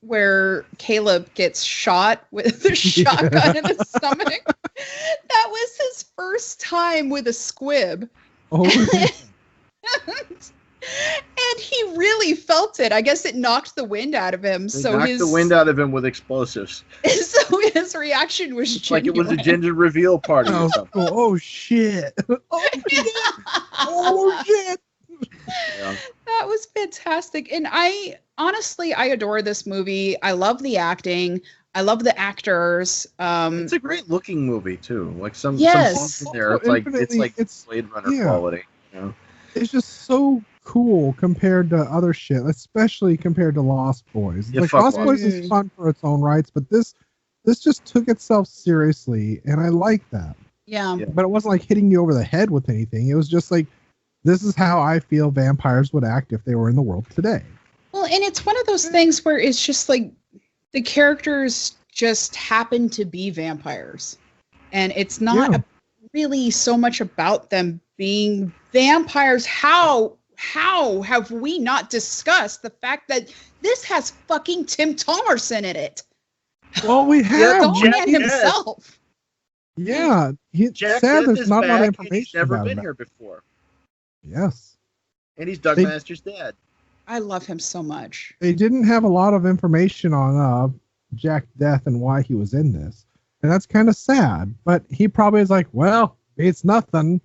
where Caleb gets shot with a shotgun in the stomach, that was his first time with a squib. Oh. And he really felt it. I guess it knocked the wind out of him. Knocked the wind out of him with explosives. So his reaction was genuine. Like it was a gender reveal party or something. Oh shit. Oh shit. Yeah. That was fantastic. And I adore this movie. I love the acting. I love the actors. It's a great looking movie too. Like some Yes. scenes in there, Also, it's like it's Blade Runner yeah. quality. You know? It's just so cool compared to other shit, especially compared to Lost Boys. It's Yeah, like fuck Lost Lost Boys is fun for its own rights, but this just took itself seriously, and I like that. Yeah. Yeah. But it wasn't like hitting me over the head with anything. It was just like, this is how I feel vampires would act if they were in the world today. Well, and it's one of those things where it's just like the characters just happen to be vampires. And it's not really so much about them being vampires. How have we not discussed the fact that this has fucking Tim Thomerson in it? Well, we have. The man himself. Yeah. Jack Sad Death there's is not a lot of back, and information he's never about been him. here before. Yes. And he's Doug They- Master's dad. I love him so much. They didn't have a lot of information on Jack Death and why he was in this. And that's kind of sad. But he probably is like, well, it's nothing.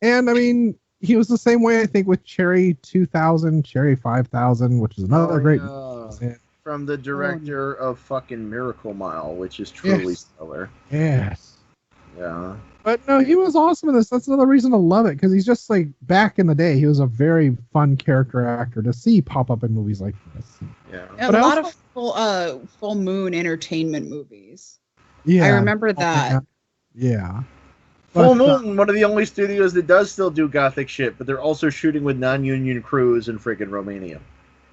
And I mean, he was the same way, I think, with Cherry 2000, Cherry 5000, which is another great movie. From the director of fucking Miracle Mile, which is truly stellar. Yes. Yeah. But no, he was awesome in this. That's another reason to love it, because he's just like, back in the day, he was a very fun character actor to see pop up in movies like this. Yeah. A lot of full moon entertainment movies. Yeah. I remember that. Yeah. Full But, Moon, one of the only studios that does still do gothic shit, but they're also shooting with non-union crews in friggin' Romania.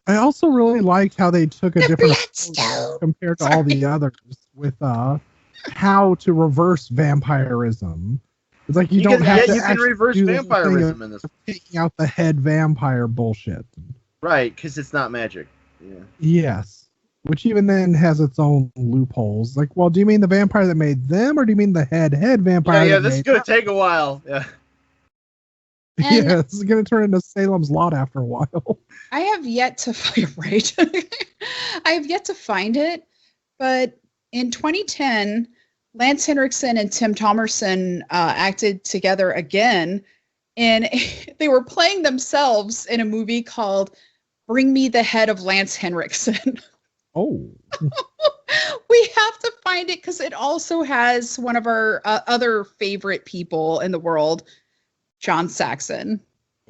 I also really liked how they took a different approach Bloodstone. compared to all the others with how to reverse vampirism. It's like you don't have to you can actually reverse do this vampirism thing in this. of taking out the head vampire bullshit. Right, because it's not magic. Yeah. Yes. Which even then has its own loopholes. Like, well, do you mean the vampire that made them, or do you mean the head vampire? Yeah, that this is made gonna them? take a while. Yeah. And- Yeah, this is gonna turn into Salem's Lot after a while. I have yet to right. I have yet to find it, but in 2010, Lance Henriksen and Tim Thomerson acted together again, and they were playing themselves in a movie called "Bring Me the Head of Lance Henriksen." Oh. We have to find it because it also has one of our other favorite people in the world, John Saxon.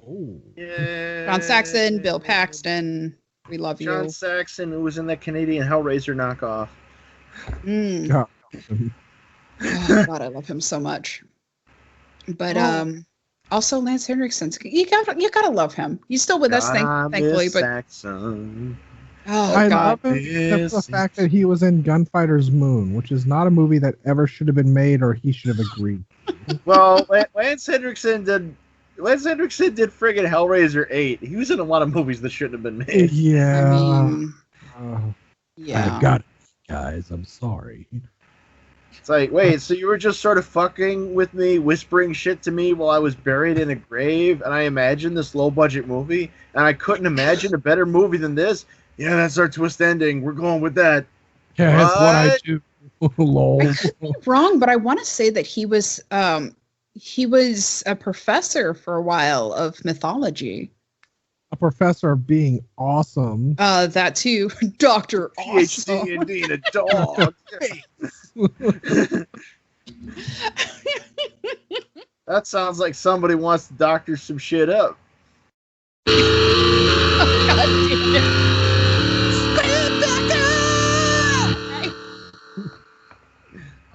Oh. Yeah. John Saxon, Bill Paxton. We love John you. Saxon, who was in that Canadian Hellraiser knockoff. Mm. Yeah. Oh, God, I love him so much. But also Lance Henriksen. You gotta love him. He's still with us, thankfully. Miss But Saxon. oh I God, love him except for the fact that he was in Gunfighter's Moon, which is not a movie that ever should have been made, or he should have agreed. Well, Lance Henriksen did friggin' Hellraiser 8. He was in a lot of movies that shouldn't have been made. Yeah. I mean, I yeah. got it, guys. I'm sorry. It's like, wait, so you were just sort of fucking with me, whispering shit to me while I was buried in a grave, and I imagined this low-budget movie, and I couldn't imagine a better movie than this? Yeah, that's our twist ending. We're going with that. Yeah, that's what I What? do. Lol. I could be wrong, but I want to say that he was a professor for a while of mythology. A professor of being awesome. That too, Dr. Awesome. PhD in being a dog. That sounds like somebody wants to doctor some shit up. God damn it.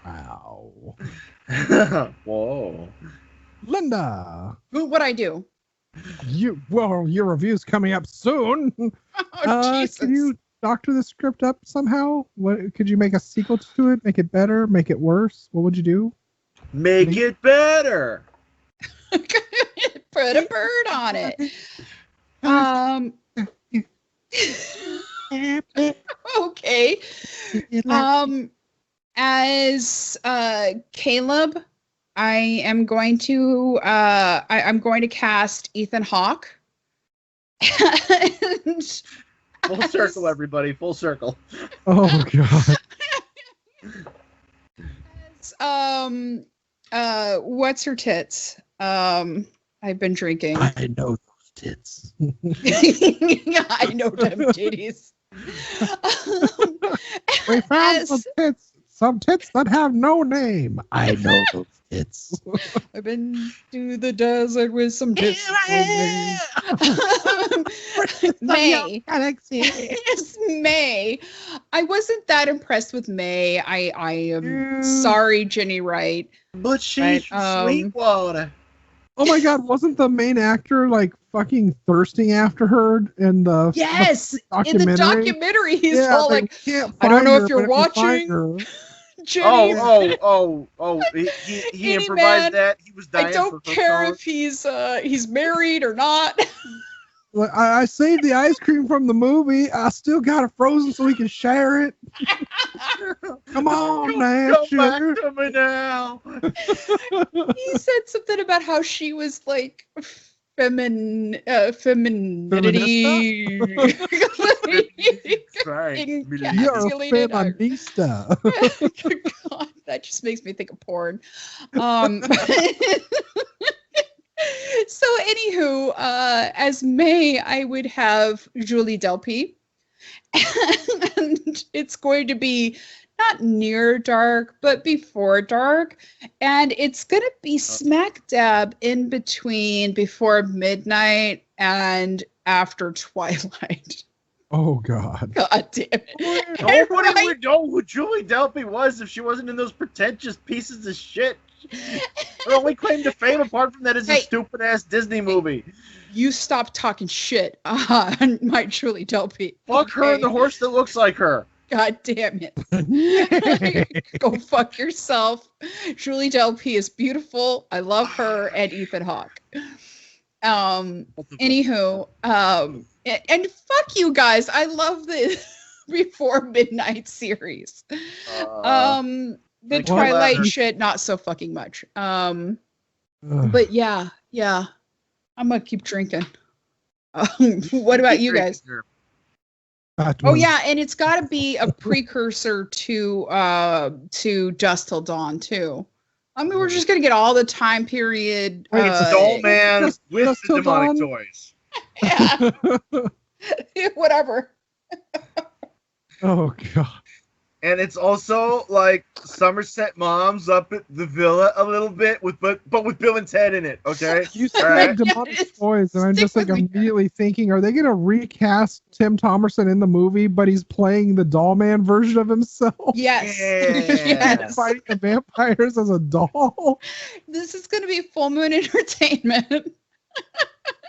Wow. Whoa. Linda, What'd I do? your review's coming up soon. Oh, Jesus. Can you doctor the script up somehow? What could you make a sequel to it? Make it better? Make it worse? What would you do? Make it better. Put a bird on it. Okay. As Caleb, I am going to I'm going to cast Ethan Hawke. And Full circle, everybody. Full circle. Oh god. What's her tits? I've been drinking. I know those tits. I know them titties. We found As- some tits that have no name. I know those tits. I've been to the desert with some tits. May. It's May. I wasn't that impressed with May. I am sorry, Jenny Wright. But she's Right, Sweetwater. Oh my God! Wasn't the main actor like fucking thirsting after her in the Yes, in the documentary, he's all like, "Can't I don't find know her, if you're but if we find watching, her-" Jenny. Oh! He Any improvised man, that. He was dying I don't for her care song. if he's married or not. Like, I saved the ice cream from the movie. I still got it frozen so we can share it. Come on, man. Come back to me now. He said something about how she was like femininity. Right. You're a Encapsulated. feminista. God, that just makes me think of porn. So anywho, as May, I would have Julie Delpy. And it's going to be not near dark, but before dark. And it's going to be smack dab in between before midnight and after twilight. Oh, God. God damn it. Nobody would know who Julie Delpy was if she wasn't in those pretentious pieces of shit. Her only claim to fame, apart from that, is a stupid ass Disney movie. You stop talking shit on my Julie Delpy. Fuck her and the horse that looks like her. God damn it. Go fuck yourself. Julie Delpy is beautiful. I love her and Ethan Hawke. Anywho, and fuck you guys. I love the Before Midnight series. The Twilight shit, not so fucking much. But yeah. I'm gonna keep drinking. What about you guys? Oh yeah, and it's got to be a precursor to Dusk Till Dawn too. I mean, we're just gonna get all the time period. It's a doll man with the demonic toys. Yeah. Whatever. Oh God. And it's also like Somerset Moms up at the villa a little bit, but with Bill and Ted in it. Okay. You said demonic toys, and I'm just like immediately thinking, are they gonna recast Tim Thomerson in the movie, but he's playing the doll man version of himself? Yes. Yeah. Yes. Fighting the vampires as a doll. This is gonna be Full Moon Entertainment.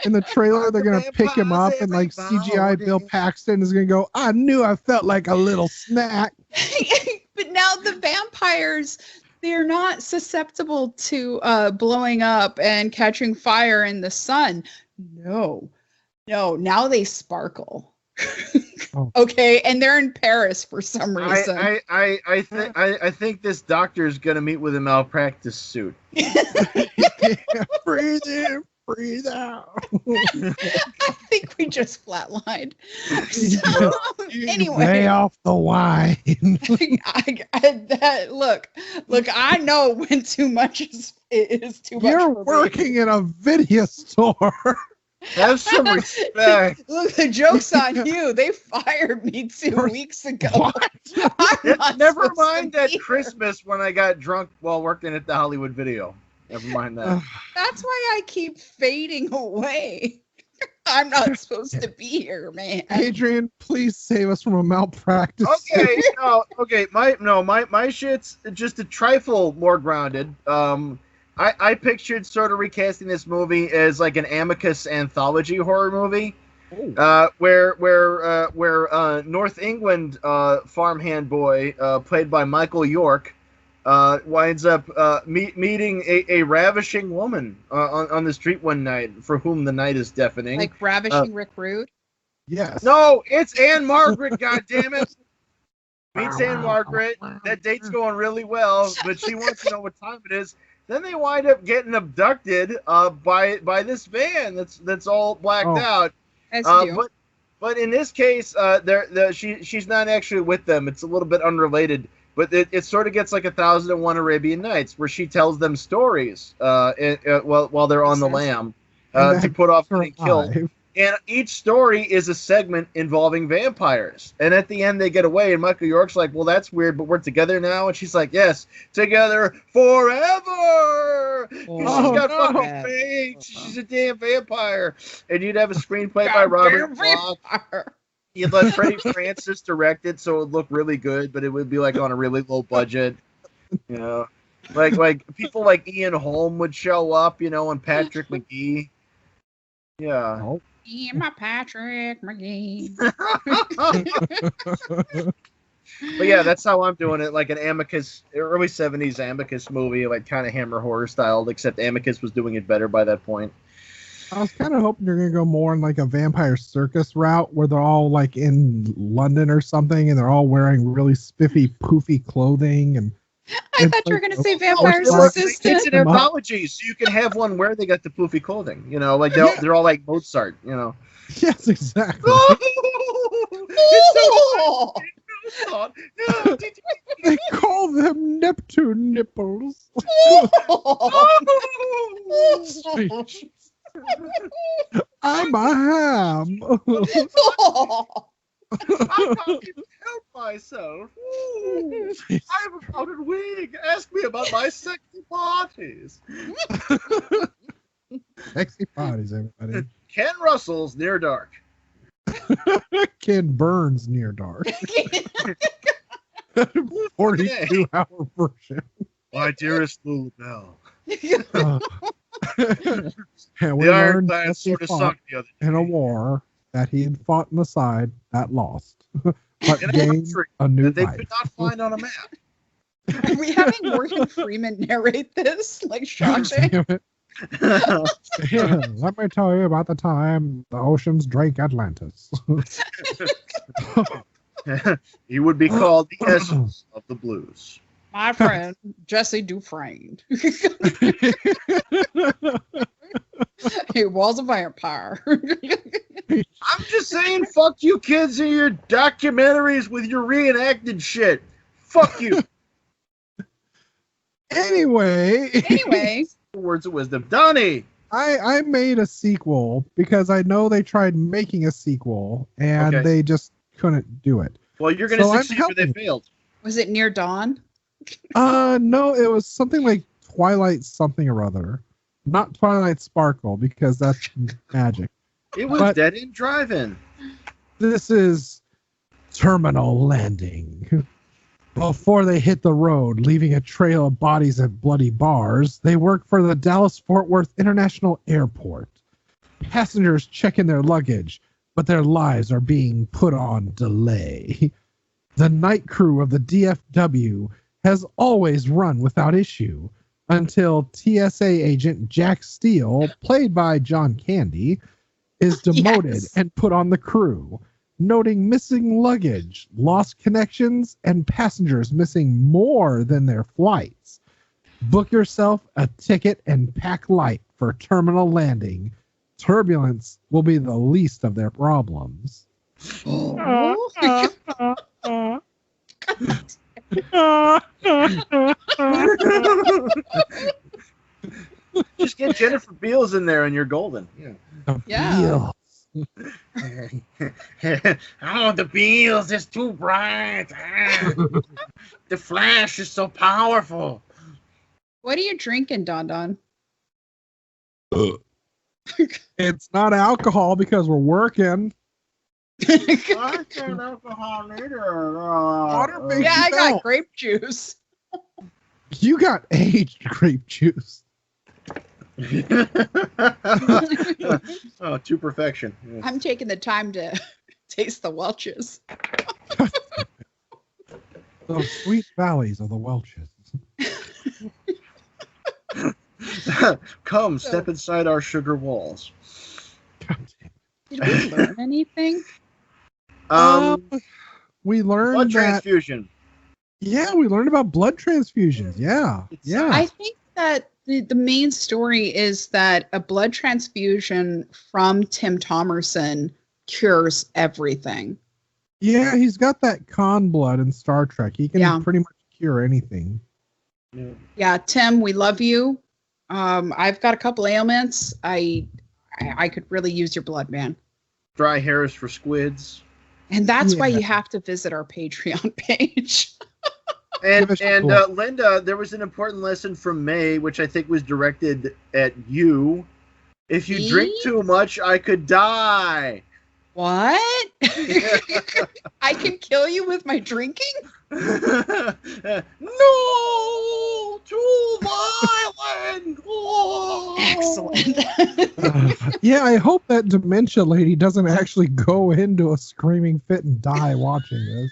In the trailer, they're gonna pick him up and like CGI Bill Paxton is gonna go, I knew I felt like a little snack. But now the vampires, they're not susceptible to blowing up and catching fire in the sun. No, now they sparkle. Oh. Okay, and they're in Paris for some reason. I think this doctor is gonna meet with a malpractice suit. Breathe in, breathe out. I think we just flatlined. So, anyway, lay off the wine. Look, I know when too much is too much. You're working in a video store. Have some respect. Look, the joke's on you. They fired me 2 weeks ago. Never mind that Christmas when I got drunk while working at the Hollywood Video. Never mind that. That's why I keep fading away. I'm not supposed to be here, man. Adrian, please save us from a malpractice. Okay, my shit's just a trifle more grounded. I pictured sort of recasting this movie as like an Amicus anthology horror movie, where North England farmhand boy, played by Michael York, winds up meeting a ravishing woman on the street one night, for whom the night is deafening. Like ravishing Rick Rude? Yes. No, it's Anne Margaret, goddammit. Meets Anne Margaret. That date's going really well, but she wants to know what time it is. Then they wind up getting abducted by this van that's all blacked out. As you do. But in this case, she's not actually with them. It's a little bit unrelated. But it sort of gets like 1001 Arabian Nights, where she tells them stories while they're on the lam to put off getting killed. And each story is a segment involving vampires. And at the end, they get away, and Michael York's like, well, that's weird, but we're together now. And she's like, yes, together forever. She's got fucking fangs. She's a damn vampire. And you'd have a screenplay by Robert Bloch. You'd let Freddie Francis direct it, so it would look really good, but it would be like on a really low budget. You know, like people like Ian Holm would show up, you know, and Patrick McGee. Yeah. Oh. My Patrick McGee. But yeah, that's how I'm doing it. Like an Amicus, early 70s Amicus movie, like kind of Hammer horror style, except Amicus was doing it better by that point. I was kind of hoping you're going to go more in like a vampire circus route where they're all like in London or something and they're all wearing really spiffy, poofy clothing. And I thought you were going to say Vampire's Assistant. It's an anthology, so you can have one where they got the poofy clothing. You know, like they're all like Mozart, you know. Yes, exactly. They call them Neptune nipples. I'm a ham. I can't even help myself. Ooh, I'm a powdered wig. Ask me about my sexy parties. Sexy parties, everybody. Ken Russell's Near Dark. Ken Burns Near Dark. 42-hour version. My dearest Lulu Bell. And we The learned ironclad that he sort of fought sunk the other day. in a war that he had fought in the side that lost, but In a gained country a new that they life. could not find on a map. Are we having Morgan Freeman narrate this? Like Shawshank? Damn it. Yeah, let me tell you about the time the oceans drank Atlantis. He would be called the essence of the blues. My friend, Jesse Dufresne. He was a vampire. I'm just saying, fuck you kids and your documentaries with your reenacted shit. Fuck you. Anyway, Words of wisdom. Donnie! I made a sequel because I know they tried making a sequel and they just couldn't do it. Well, you're going to So succeed where they failed. Was it Near Dawn? No, it was something like Twilight something or other. Not Twilight Sparkle because that's magic. It was But- Dead End Drive-In. This is Terminal Landing. Before they hit the road, leaving a trail of bodies at bloody bars, they work for the Dallas-Fort Worth International Airport. Passengers check in their luggage, but their lives are being put on delay. The night crew of the DFW has always run without issue until TSA agent Jack Steele, played by John Candy, is demoted Yes. and put on the crew, noting missing luggage, lost connections, and passengers missing more than their flights. Book yourself a ticket and pack light for Terminal Landing. Turbulence will be the least of their problems. Just get Jennifer Beals in there and you're golden. Yeah. Oh, the Beals is too bright. The Flash is so powerful. What are you drinking, Don Don? It's not alcohol because we're working. I can't alcohol either. Water makes Yeah, I you got melt. grape juice. You got aged grape juice. Oh, to perfection. Yeah. I'm taking the time to taste the Welch's. Those sweet valleys of the Welches. Come, step inside our sugar walls. God damn. Did we learn anything? We learned Blood that. transfusion. Yeah, we learned about blood transfusions. Yeah, yeah. I think that the main story is that a blood transfusion from Tim Thomerson cures everything. Yeah, he's got that con blood in Star Trek. He can pretty much cure anything. Yeah, Tim, we love you. I've got a couple ailments. I could really use your blood, man. Dry hairs for squids. And that's why Yeah. you have to visit our Patreon page. And Give us a clue. Linda, there was an important lesson from May, which I think was directed at you. If you Me? drink too much, I could die. What? I can kill you with my drinking? No, too violent. Oh. Excellent. Yeah, I hope that dementia lady doesn't actually go into a screaming fit and die watching this.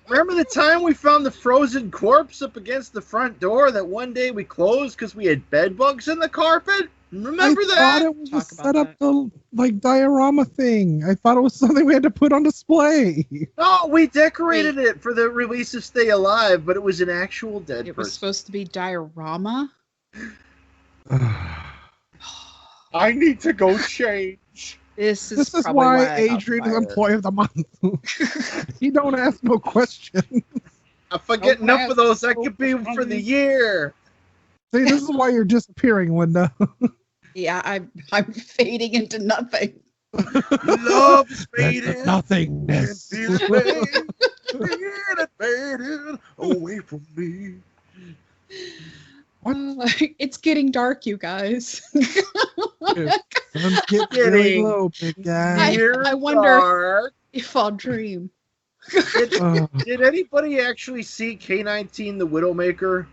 Remember the time we found the frozen corpse up against the front door that one day we closed because we had bed bugs in the carpet? Remember I that? thought it was Talk a about set up that. the like diorama thing. I thought it was something we had to put on display. No, we decorated it for the release of Stay Alive, but it was an actual dead It was person. supposed to be diorama. I need to go change. This is This is probably why I got Adrian is fired. Employee of the Month. He don't ask no questions. I forget Oh, enough man, of those. I so could be for the funny. year. See, this is why you're disappearing, Linda. Yeah, I'm fading into nothing. Love is fading. Nothingness. And feel pain, being fading away from me. It's getting dark, you guys. Sun's getting really Getting low, big guy. I wonder- Dark. If I'll dream. Oh, Did anybody actually see K-19 the Widowmaker?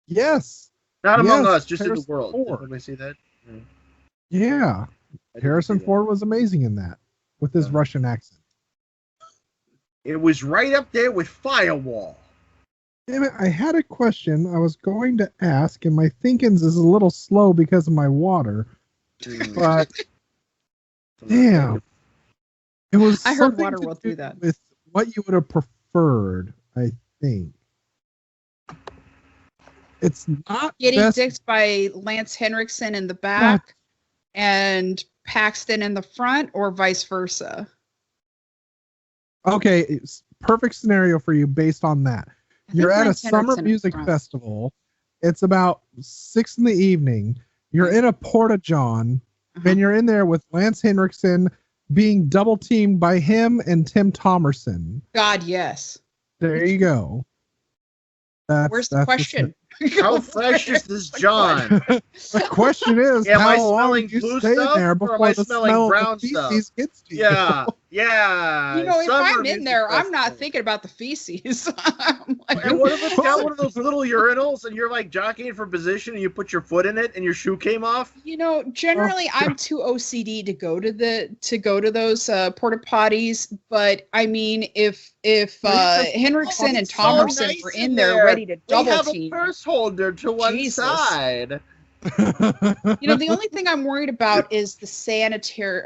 yes. Not among Yes, us, just in the Harrison world. Ford. Did anybody see that? Yeah. I didn't Harrison see that. Ford was amazing in that with his Yeah. Russian accent. It was right up there with Firewall. Damn it, I had a question I was going to ask, and my thinkings is a little slow because of my water. But damn, it was. I heard something water to will do that. with what you would have preferred. I think it's not Getting best. dicked by Lance Henriksen in the back and Paxton in the front, or vice versa. Okay, it's perfect scenario for you based on that. I You're think at a Lance summer Henriksen in the music front. festival. It's about 6 p.m. You're in a porta john, Uh-huh. and you're in there with Lance Henriksen being double teamed by him and Tim Thomerson. God, yes. There you go. Where's the question? How fresh is this John? The question is, Am I how long smelling do you blue stay stuff, there or am before I the smelling smell brown of the stuff? feces gets to you? Yeah, yeah. You know, if Summer I'm in music there, I'm not festival. thinking about the feces. I'm like, And what if it's got one of those little urinals and you're like jockeying for position and you put your foot in it and your shoe came off? you know, generally I'm too OCD to go to those porta potties. But I mean, if Henriksen and It's so Thomerson nice were in in there there. ready to We double have a team, purse holder to one Jesus. side. you know, the only thing I'm worried about is the sanitary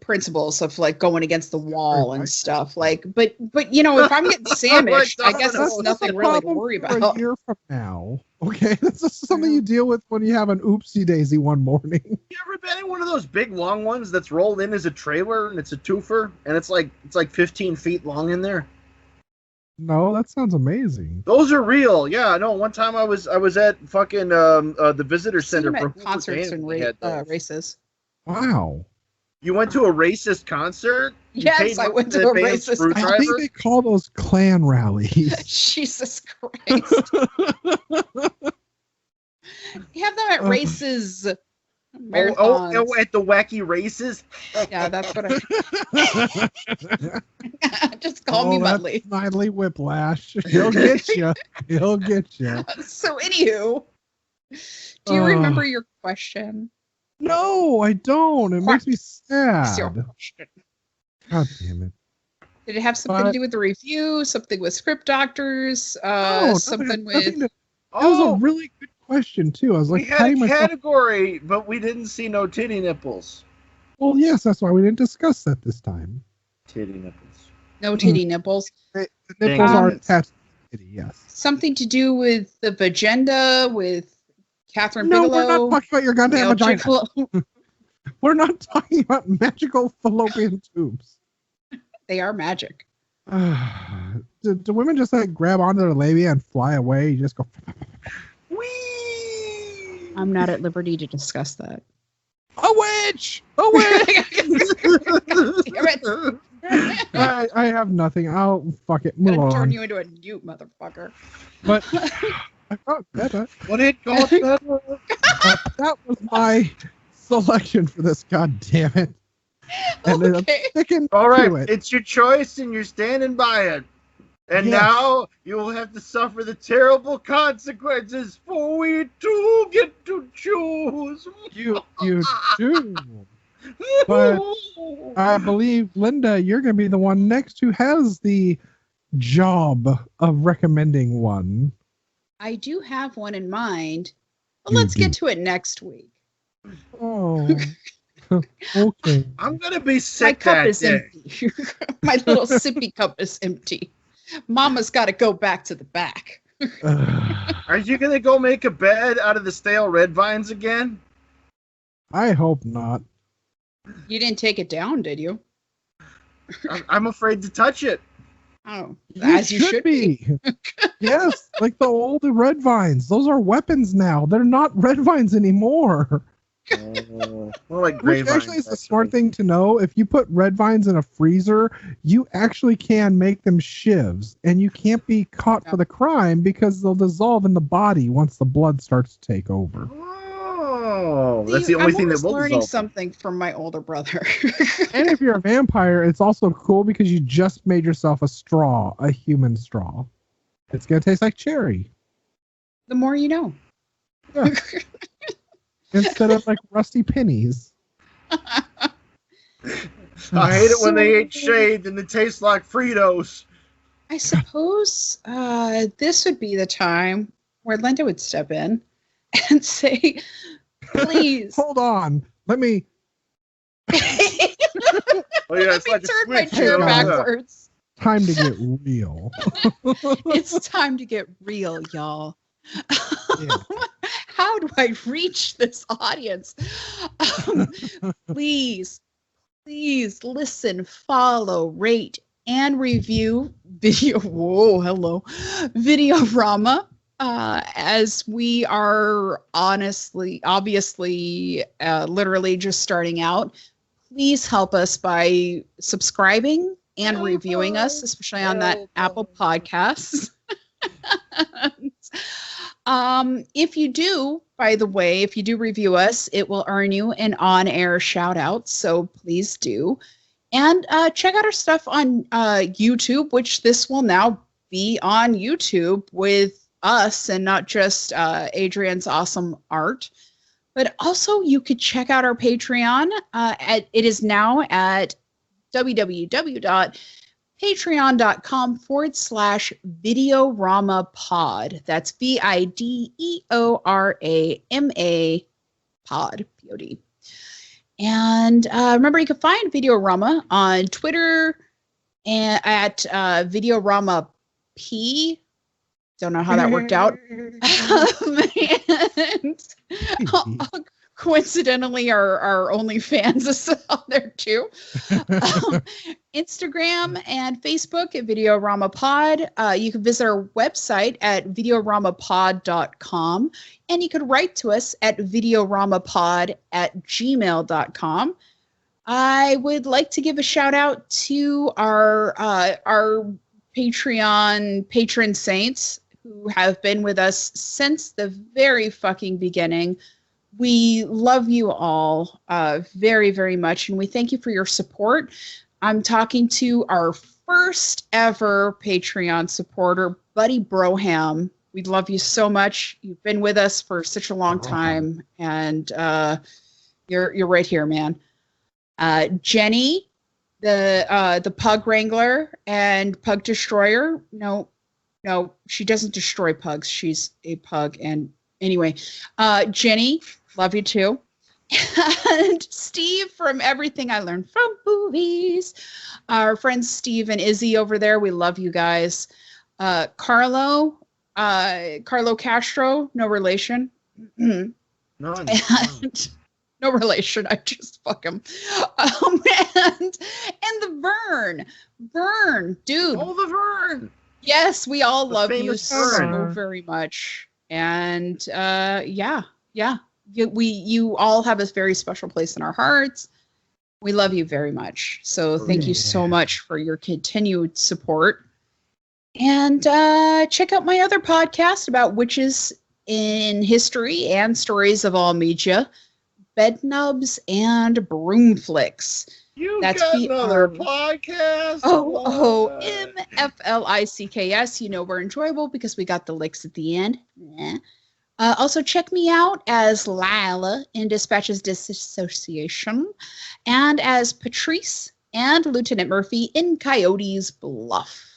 principles of like going against the wall and stuff. Like, but you know, if I'm getting sandwiched, I guess That's it's nothing really to worry For about. a year from now, okay, that's just something you deal with when you have an oopsie daisy one morning. You ever been in one of those big long ones that's rolled in as a trailer and it's a twofer and it's like 15 feet long in there? No, that sounds amazing. Those are real. Yeah, no. One time I was at fucking the visitor Seen center them for at Hoover concerts Dam, and they had those. races. Wow. You went to a racist concert? You Yes, paid I money went for to the a band's racist I think Screwdriver? they call those Klan rallies. Jesus Christ! You have them at races, marathons. Oh, at the wacky races? Yeah, that's what I. Just call me that's Mudley. Snidely Whiplash. He'll get you. He'll get you. So, anywho, do you remember your question? No, I don't. It makes me What's your sad. question? God damn it. Did it have something to do with the review? Something with script doctors? No, Something nothing with. to- That was a Oh, really good question too. I was we like had patting a myself. category, but we didn't see no titty nipples. Well, yes, that's why we didn't discuss that this time. Titty nipples. No titty nipples. The nipples Dang are it. attached to the titty, yes. Something to do with the vagenda with Kathryn No, Bigelow. we're not talking about your goddamn Male vagina. chick- We're not talking about magical fallopian tubes. They are magic. Do women just like grab onto their labia and fly away? You just go. Whee! I'm not at liberty to discuss that. A witch! A witch! Damn it. I have nothing. I'll fuck it. Move Gonna turn on. you into a newt, motherfucker. But I got better. What it got better? That was my selection for this. God damn it! And Okay. I'm sticking All right, to it. it's your choice, and you're standing by it. And Yes. now you will have to suffer the terrible consequences, for we do get to choose. You do. But I believe, Linda, you're going to be the one next who has the job of recommending one. I do have one in mind, but You let's do. get to it next week. Oh. Okay. I'm gonna be My sick cup that is day. empty. My little sippy cup is empty. Mama's got to go back to the back. Are you gonna go make a bed out of the stale red vines again? I hope not. You didn't take it down, did you? I'm afraid to touch it. Oh, as you should be. Yes, like the old red vines. Those are weapons now. They're not red vines anymore. More like Which grapevines. actually is a smart thing to know. If you put red vines in a freezer, you actually can make them shivs, and you can't be caught for the crime because they'll dissolve in the body once the blood starts to take over. Oh, that's the only I'm thing that always will learning dissolve. something from my older brother. And if you're a vampire, it's also cool because you just made yourself a straw, a human straw. It's gonna taste like cherry The more you know. Yeah. instead of like rusty pennies. I hate it when they ain't shaved and it tastes like Fritos. I suppose this would be the time where Linda would step in and say, please. Hold on, let me. Oh yeah, Let it's me like a turn my switch, chair you know? backwards. Time to get real. It's time to get real, y'all. Yeah. How do I reach this audience? Please listen, follow, rate, and review video. Whoa, hello, Videorama. As we are obviously, literally just starting out. Please help us by subscribing and reviewing us, especially on that Apple Podcasts. If you do, by the way, if you do review us, it will earn you an on-air shout out. So please do. And check out our stuff on YouTube, which this will now be on YouTube with us and not just Adrian's awesome art. But also you could check out our Patreon. It is now at www.patreon.com/Videorama That's VIDEORAMA pod, POD. And remember, you can find Videorama on Twitter and at Videorama P. Don't know how that worked out. And coincidentally, our OnlyFans is on there too. Instagram and Facebook at Videorama Pod. You can visit our website at videoramapod.com. And you could write to us at videoramapod@gmail.com. I would like to give a shout out to our Patreon patron saints who have been with us since the very fucking beginning. We love you all very, very much, and we thank you for your support. I'm talking to our first ever Patreon supporter, Buddy Broham. We love you so much. You've been with us for such a long time, and you're right here, man. Jenny, the pug wrangler and pug destroyer. No, she doesn't destroy pugs. She's a pug. And anyway, Jenny, love you too. And Steve from Everything I Learned from Movies. Our friends Steve and Izzy over there. We love you guys. Carlo Castro, no relation. None. And no relation. I just fuck him. And the Vern, dude. Oh, the Vern. Yes, we all The love you famous so Vern. very much. And yeah. you all have a very special place in our hearts. We love you very much. So thank you so much for your continued support. And check out my other podcast about witches in history and stories of all media, Bedknobs and Broomflicks. That's got another podcast. MFLICKS. You know we're enjoyable because we got the licks at the end. Also check me out as Lila in Dispatches Disassociation, and as Patrice and Lieutenant Murphy in Coyote's Bluff.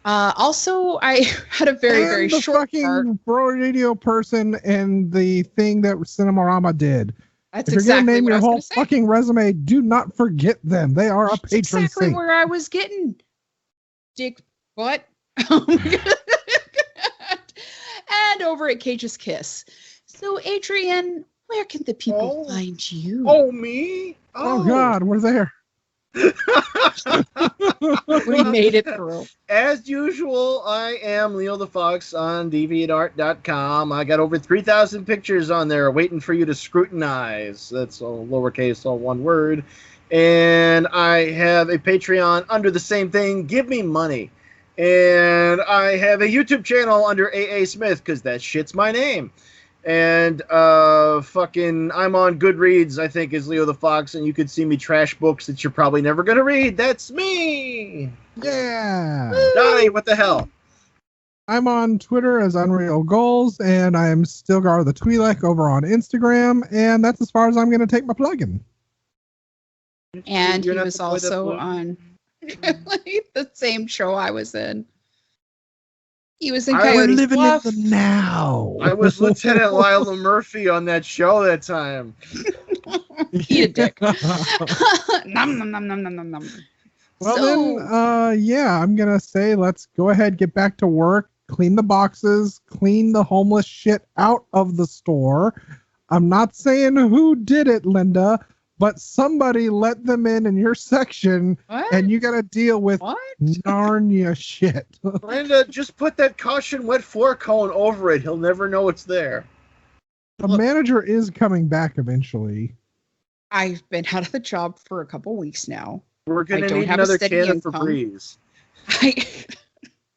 Also, I had a very short fucking radio person and the thing that Cinemarama did. That's if you're exactly gonna name what your I was whole say. fucking resume, do not forget them. They are a That's patron exactly saint. where I was getting. Dick, what? Oh my God. And over at Cage's Kiss. So, Adrian, where can the people find you? Oh, me? Oh God, we're there. We made it through. As usual, I am Leo the Fox on deviantart.com. I got over 3,000 pictures on there waiting for you to scrutinize. That's all lowercase, all one word. And I have a Patreon under the same thing. Give me money. And I have a YouTube channel under AA Smith because that shit's my name. And I'm on Goodreads, I think, is Leo the Fox, and you could see me trash books that you're probably never gonna read. That's me. Yeah. Donnie, what the hell? I'm on Twitter as Unreal Goals, and I am Stilgar the Twi'lek over on Instagram, and that's as far as I'm gonna take my plug-in. And You're he not was the boy that also blew? on the same show I was in. He was in We're Coyote's living Bluff. in the now. I was Lieutenant Lila Murphy on that show that time. Eat a dick. Nom, nom, nom, nom, nom, nom, nom. Well So- then, yeah, I'm gonna say let's go ahead, get back to work, clean the boxes, clean the homeless shit out of the store. I'm not saying who did it, Linda, but somebody let them in your section, What? and you gotta deal with What? Narnia shit. Linda, just put that caution wet floor cone over it. He'll never know it's there. The manager is coming back eventually. I've been out of the job for a couple weeks now. We're going I to don't need have a another steady can of income. Febreze.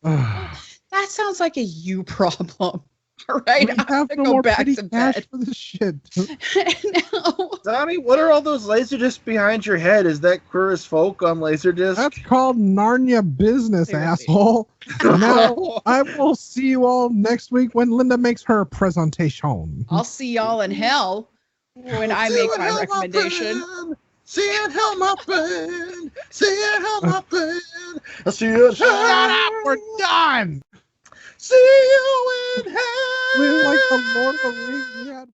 That sounds like a you problem. All right, We I'm have gonna no go more back petty to cash bed. for this shit. No. Donnie, what are all those Laserdiscs behind your head? Is that Queer as Folk on Laserdisc? That's called Narnia business, Seriously. asshole. Now, I will see you all next week when Linda makes her presentation. I'll see y'all in hell when I make my recommendation. See it, hell, my friend. See it, hell, my friend. See it, Shut up, we're done. See you in hell. We're like the Lord of the Rings. We had